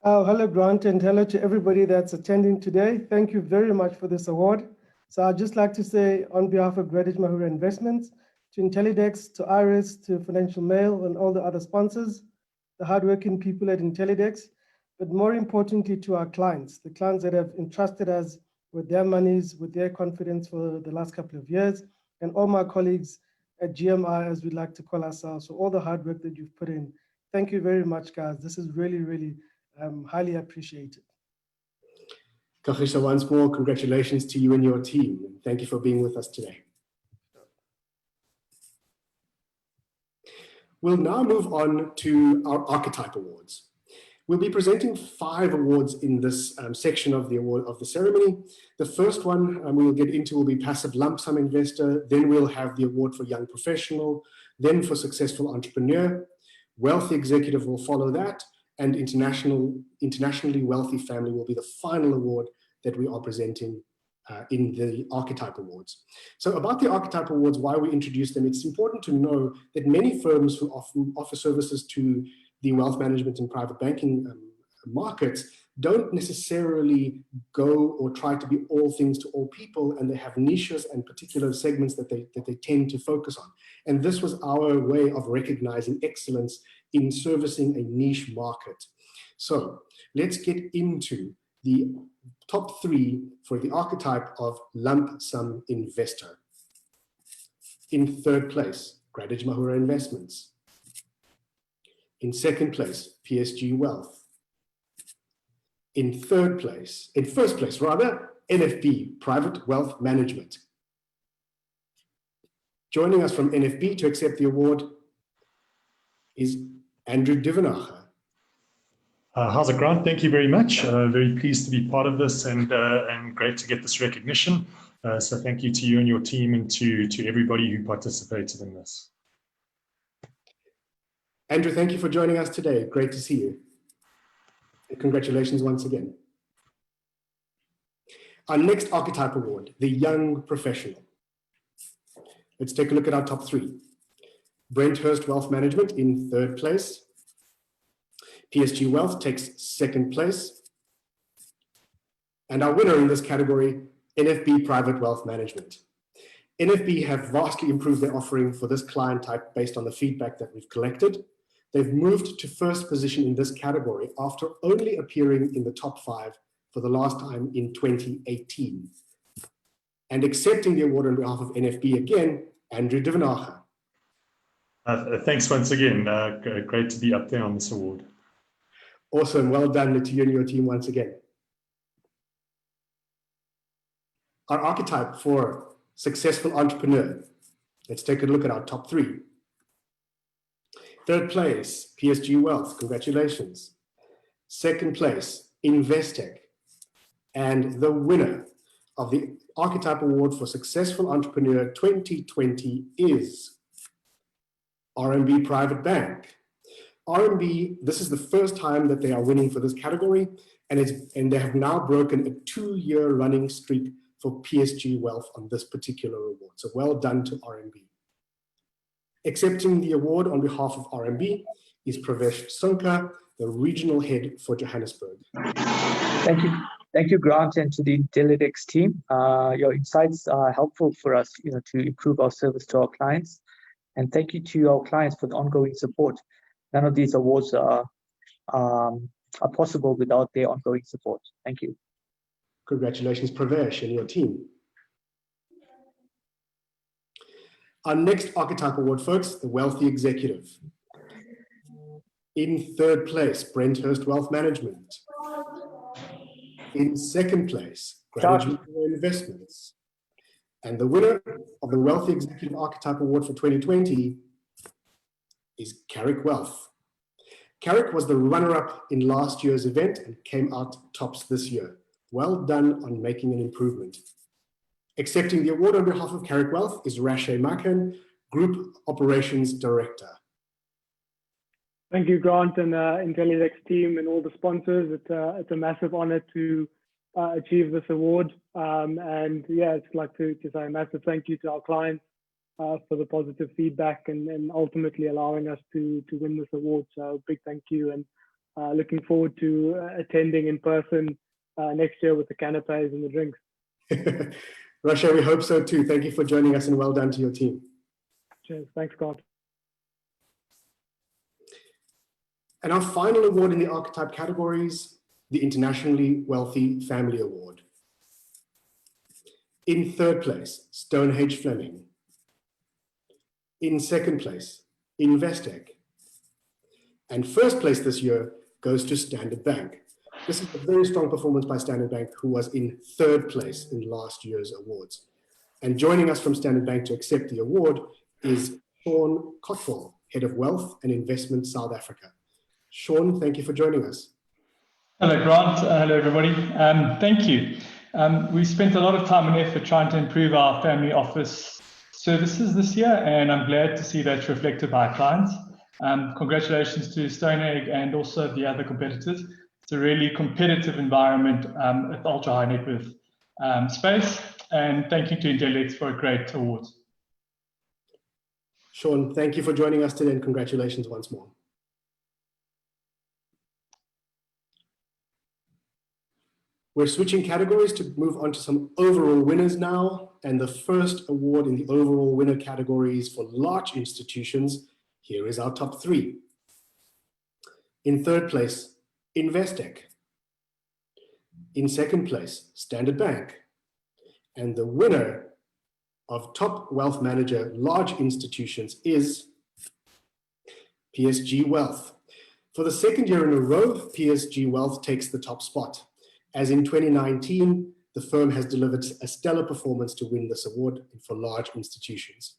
Hello, Grant, and hello to everybody that's attending today. Thank you very much for this award. So I'd just like to say on behalf of Gradidge Mahura Investments, to Intellidex, to Iris, to Financial Mail, and all the other sponsors, the hardworking people at Intellidex, but more importantly to our clients, the clients that have entrusted us with their monies, with their confidence for the last couple of years, and all my colleagues at GMI, as we like to call ourselves, so all the hard work that you've put in. Thank you very much, guys. This is really, really highly appreciated. Kagisha, once more, congratulations to you and your team. And thank you for being with us today. We'll now move on to our Archetype Awards. We'll be presenting 5 awards in this section of the ceremony. The first one we will get into will be Passive Lump Sum Investor. Then we'll have the award for Young Professional, then for Successful Entrepreneur. Wealthy Executive will follow that, and Internationally Wealthy Family will be the final award that we are presenting in the Archetype Awards. So about the Archetype Awards, why we introduced them, it's important to know that many firms who offer services to the wealth management and private banking markets don't necessarily go or try to be all things to all people, and they have niches and particular segments that they tend to focus on. And this was our way of recognizing excellence in servicing a niche market. So let's get into the top 3 for the archetype of lump sum investor. In third place, Gradidge Mahura Investments. In second place, PSG Wealth. In first place, NFB Private Wealth Management. Joining us from NFB to accept the award is Andrew Divenacher. How's it, Grant? Thank you very much. Very pleased to be part of this, and great to get this recognition. So thank you to you and your team, and to everybody who participated in this. Andrew, thank you for joining us today. Great to see you. And congratulations once again. Our next archetype award, the Young Professional. Let's take a look at our top 3. Brenthurst Wealth Management in third place. PSG Wealth takes second place. And our winner in this category, NFB Private Wealth Management. NFB have vastly improved their offering for this client type based on the feedback that we've collected. They've moved to first position in this category after only appearing in the top 5 for the last time in 2018. And accepting the award on behalf of NFB again, Andrew Divenacher. Thanks once again. Great to be up there on this award. Awesome. Well done to you and your team once again. Our archetype for Successful Entrepreneur. Let's take a look at our top 3. Third place, PSG Wealth. Congratulations. Second place, Investec. And the winner of the Archetype Award for Successful Entrepreneur 2020 is RMB Private Bank. RMB, this is the first time that they are winning for this category, and they have now broken a 2-year running streak for PSG Wealth on this particular award. So well done to RMB. Accepting the award on behalf of RMB is Pravesh Sonka, the regional head for Johannesburg. Thank you. Thank you, Grant, and to the Intellidex team. Your insights are helpful for us, to improve our service to our clients. And thank you to our clients for the ongoing support. None of these awards are possible without their ongoing support. Thank you. Congratulations, Pravesh and your team. Our next archetype award, folks, the Wealthy Executive. In third place, Brenthurst Wealth Management. In second place, Gradidge Investments. And the winner of the Wealthy Executive Archetype Award for 2020 is Carrick Wealth. Carrick was the runner-up in last year's event and came out tops this year. Well done on making an improvement. Accepting the award on behalf of Carrick Wealth is Rashay Makan, Group Operations Director. Thank you, Grant, and Intellidex team and all the sponsors. It's a massive honor to achieve this award. And yeah, I'd like to say a massive thank you to our clients for the positive feedback and ultimately allowing us to win this award. So big thank you, and looking forward to attending in person next year with the canapes and the drinks. Rasha, we hope so too. Thank you for joining us and well done to your team. Cheers. Thanks, Grant. And our final award in the archetype categories, the Internationally Wealthy Family Award. In third place, Stonehenge Fleming. In second place, Investec. And first place this year goes to Standard Bank. This is a very strong performance by Standard Bank, who was in third place in last year's awards. And joining us from Standard Bank to accept the award is Sean Cotwell, Head of Wealth and Investment South Africa. Sean, thank you for joining us. Hello, Grant. Hello, everybody. Thank you. We've spent a lot of time and effort trying to improve our family office services this year, and I'm glad to see that's reflected by our clients. Congratulations to Stonehenge and also the other competitors. It's a really competitive environment at the ultra high net worth space, and thank you to Intellidex for a great award. Sean, thank you for joining us today and congratulations once more. We're switching categories to move on to some overall winners now. And the first award in the overall winner categories for large institutions, here is our top three. In third place, Investec. In second place, Standard Bank. And the winner of Top Wealth Manager Large Institutions is PSG Wealth. For the second year in a row, PSG Wealth takes the top spot. As in 2019, the firm has delivered a stellar performance to win this award for large institutions.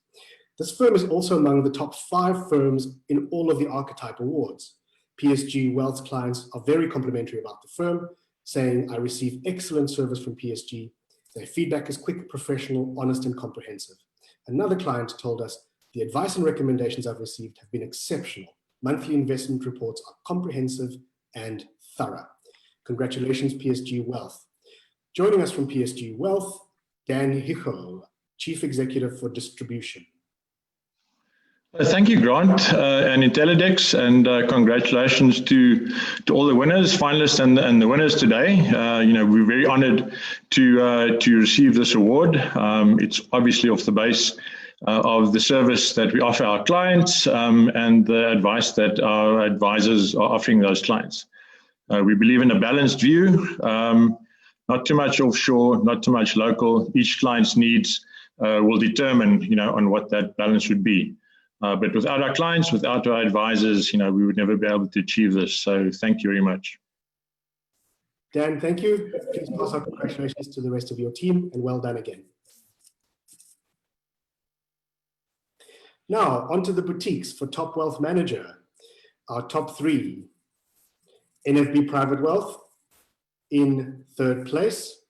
This firm is also among the top 5 firms in all of the archetype awards. PSG Wealth's clients are very complimentary about the firm, saying, I receive excellent service from PSG. Their feedback is quick, professional, honest, and comprehensive. Another client told us, the advice and recommendations I've received have been exceptional. Monthly investment reports are comprehensive and thorough. Congratulations, PSG Wealth. Joining us from PSG Wealth, Dan Hicho, Chief Executive for Distribution. Thank you, Grant and Intellidex, and congratulations to all the winners, finalists, and the winners today. We're very honoured to receive this award. It's obviously off the base of the service that we offer our clients and the advice that our advisors are offering those clients. We believe in a balanced view, not too much offshore, not too much local. Each client's needs will determine, on what that balance should be. But without our clients, without our advisors, we would never be able to achieve this. So thank you very much. Dan, thank you. Please pass our congratulations to the rest of your team and well done again. Now, onto the boutiques for Top Wealth Manager. Our top 3. NFB Private Wealth in third place,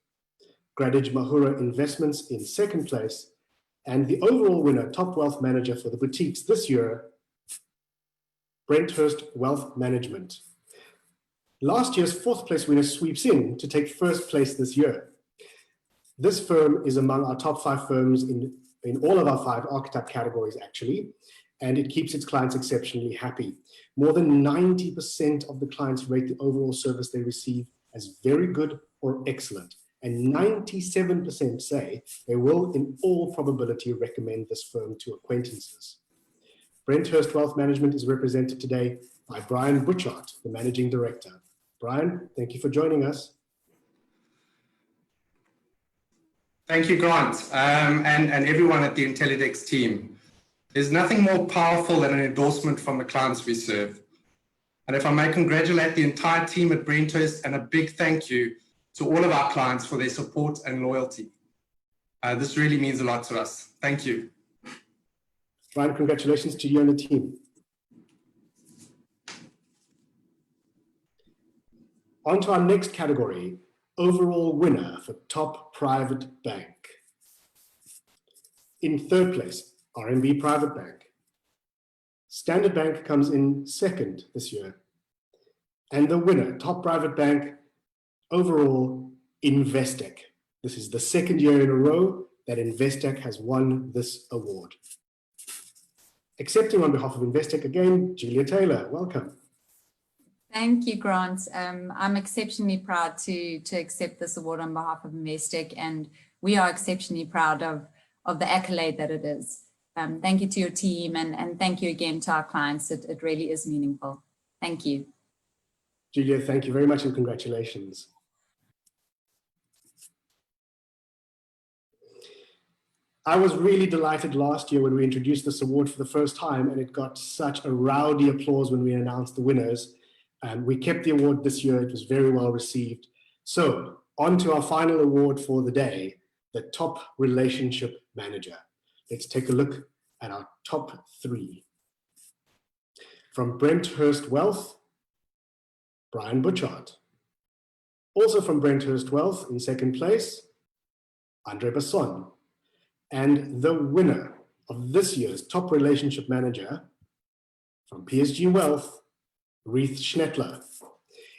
Gradidge Mahura Investments in second place, and the overall winner, Top Wealth Manager for the boutiques this year, Brenthurst Wealth Management. Last year's fourth place winner sweeps in to take first place this year. This firm is among our top 5 firms in all of our 5 archetype categories, actually, and it keeps its clients exceptionally happy. More than 90% of the clients rate the overall service they receive as very good or excellent, and 97% say they will, in all probability, recommend this firm to acquaintances. Brenthurst Wealth Management is represented today by Brian Butchart, the Managing Director. Brian, thank you for joining us. Thank you, Grant, and everyone at the Intellidex team. There's nothing more powerful than an endorsement from the clients we serve. And if I may congratulate the entire team at Brenthurst, and a big thank you to all of our clients for their support and loyalty. This really means a lot to us. Thank you. Brian, congratulations to you and the team. On to our next category, overall winner for top private bank. In third place, RMB Private Bank. Standard Bank comes in second this year. And the winner, top private bank, overall, Investec. This is the second year in a row that Investec has won this award. Accepting on behalf of Investec again, Julia Taylor, welcome. Thank you, Grant. I'm exceptionally proud to accept this award on behalf of Investec, and we are exceptionally proud of the accolade that it is. Thank you to your team, and thank you again to our clients. It really is meaningful. Thank you. Julia, thank you very much and congratulations. I was really delighted last year when we introduced this award for the first time, and it got such a rowdy applause when we announced the winners. We kept the award this year. It was very well received. So on to our final award for the day, the Top Relationship Manager. Let's take a look at our top three. From Brenthurst Wealth, Brian Butchart. Also from Brenthurst Wealth, in second place, Andre Basson. And the winner of this year's Top Relationship Manager from PSG Wealth, Reith Schnettler.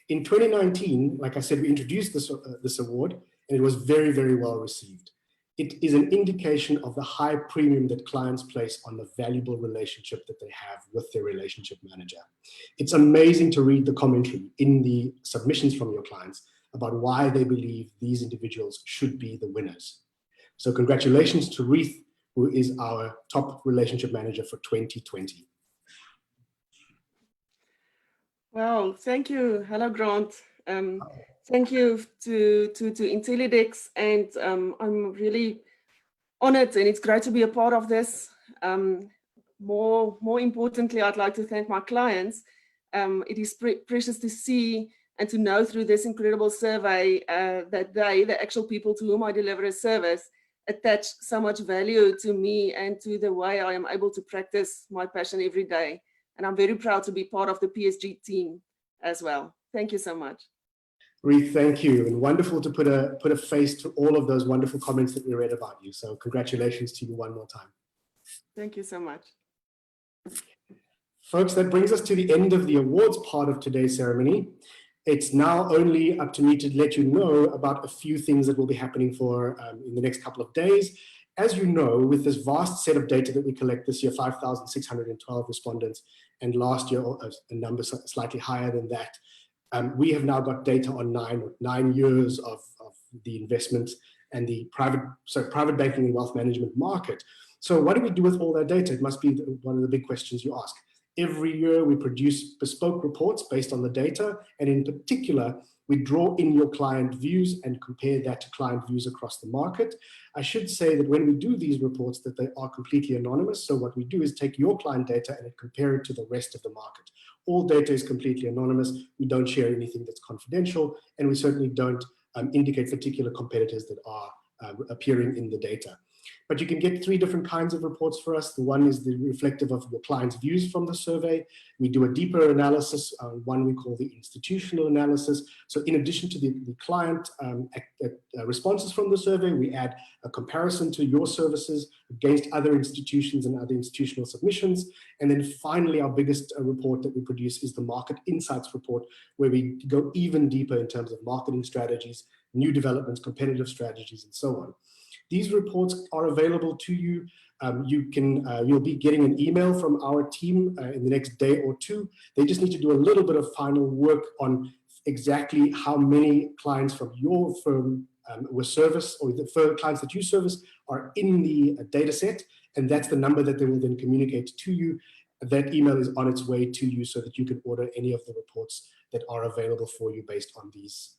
In 2019, like I said, we introduced this award, and it was very, very well received. It is an indication of the high premium that clients place on the valuable relationship that they have with their relationship manager. It's amazing to read the commentary in the submissions from your clients about why they believe these individuals should be the winners. So congratulations to Reith, who is our top relationship manager for 2020. Wow, thank you. Hello, Grant. Thank you to Intellidex, and I'm really honored, and it's great to be a part of this. More importantly, I'd like to thank my clients. It is precious to see and to know through this incredible survey that they, the actual people to whom I deliver a service, attach so much value to me and to the way I am able to practice my passion every day. And I'm very proud to be part of the PSG team as well. Thank you so much. Reith, thank you. And wonderful to put a face to all of those wonderful comments that we read about you. So congratulations to you one more time. Thank you so much. Folks, that brings us to the end of the awards part of today's ceremony. It's now only up to me to let you know about a few things that will be happening in the next couple of days. As you know, with this vast set of data that we collect this year, 5,612 respondents, and last year a number slightly higher than that, we have now got data on 9 years of the investment and the private banking and wealth management market. So what do we do with all that data? It must be one of the big questions you ask. Every year we produce bespoke reports based on the data, and in particular, we draw in your client views and compare that to client views across the market. I should say that when we do these reports that they are completely anonymous. So what we do is take your client data and compare it to the rest of the market. All data is completely anonymous. We don't share anything that's confidential, and we certainly don't indicate particular competitors that are appearing in the data. But you can get 3 different kinds of reports for us. The one is the reflective of your client's views from the survey. We do a deeper analysis, one we call the institutional analysis. So in addition to the client responses from the survey, we add a comparison to your services against other institutions and other institutional submissions. And then finally, our biggest report that we produce is the Market Insights report, where we go even deeper in terms of marketing strategies, new developments, competitive strategies, and so on. These reports are available to you. You'll be getting an email from our team in the next day or 2. They just need to do a little bit of final work on exactly how many clients from your firm were serviced, or the clients that you service are in the data set, and that's the number that they will then communicate to you. that email is on its way to you so that you can order any of the reports that are available for you based on these,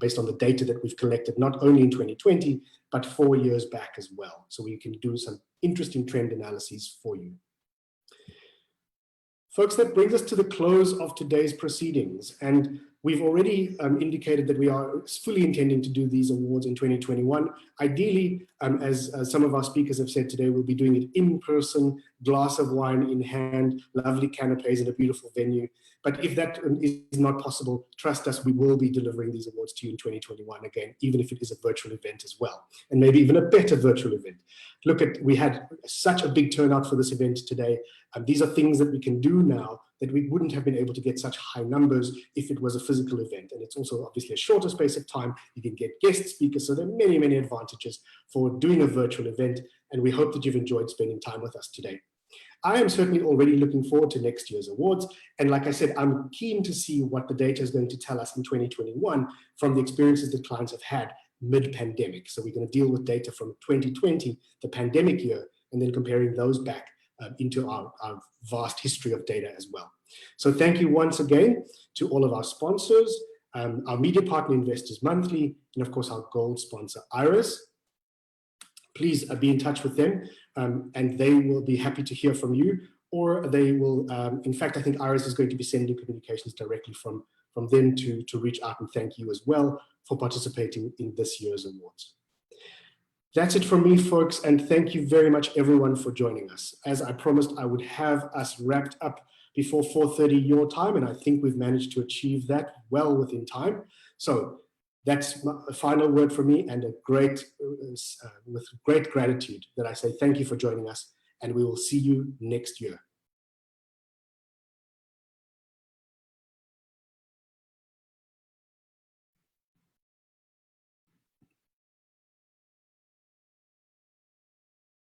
based on the data that we've collected, not only in 2020, but 4 years back as well. So we can do some interesting trend analyses for you. Folks, that brings us to the close of today's proceedings. And we've already indicated that we are fully intending to do these awards in 2021. Ideally, as some of our speakers have said today, we'll be doing it in person, glass of wine in hand, lovely canapes in a beautiful venue. But if that is not possible, trust us, we will be delivering these awards to you in 2021 again, even if it is a virtual event as well, and maybe even a better virtual event. We had such a big turnout for this event today. These are things that we can do now that we wouldn't have been able to get such high numbers if it was a physical event. And it's also obviously a shorter space of time. You can get guest speakers. So there are many, many advantages for doing a virtual event. And we hope that you've enjoyed spending time with us today. I am certainly already looking forward to next year's awards. And like I said, I'm keen to see what the data is going to tell us in 2021 from the experiences that clients have had mid-pandemic. So we're going to deal with data from 2020, the pandemic year, and then comparing those back into our vast history of data as well. So thank you once again to all of our sponsors, our media partner Investors Monthly, and of course our gold sponsor IRIS. Please be in touch with them and they will be happy to hear from you, or they will, in fact, I think IRIS is going to be sending communications directly from them to reach out and thank you as well for participating in this year's awards. That's it from me, folks, and thank you very much, everyone, for joining us. As I promised, I would have us wrapped up before 4:30 your time, and I think we've managed to achieve that well within time. So that's a final word from me, and with great gratitude that I say thank you for joining us, and we will see you next year.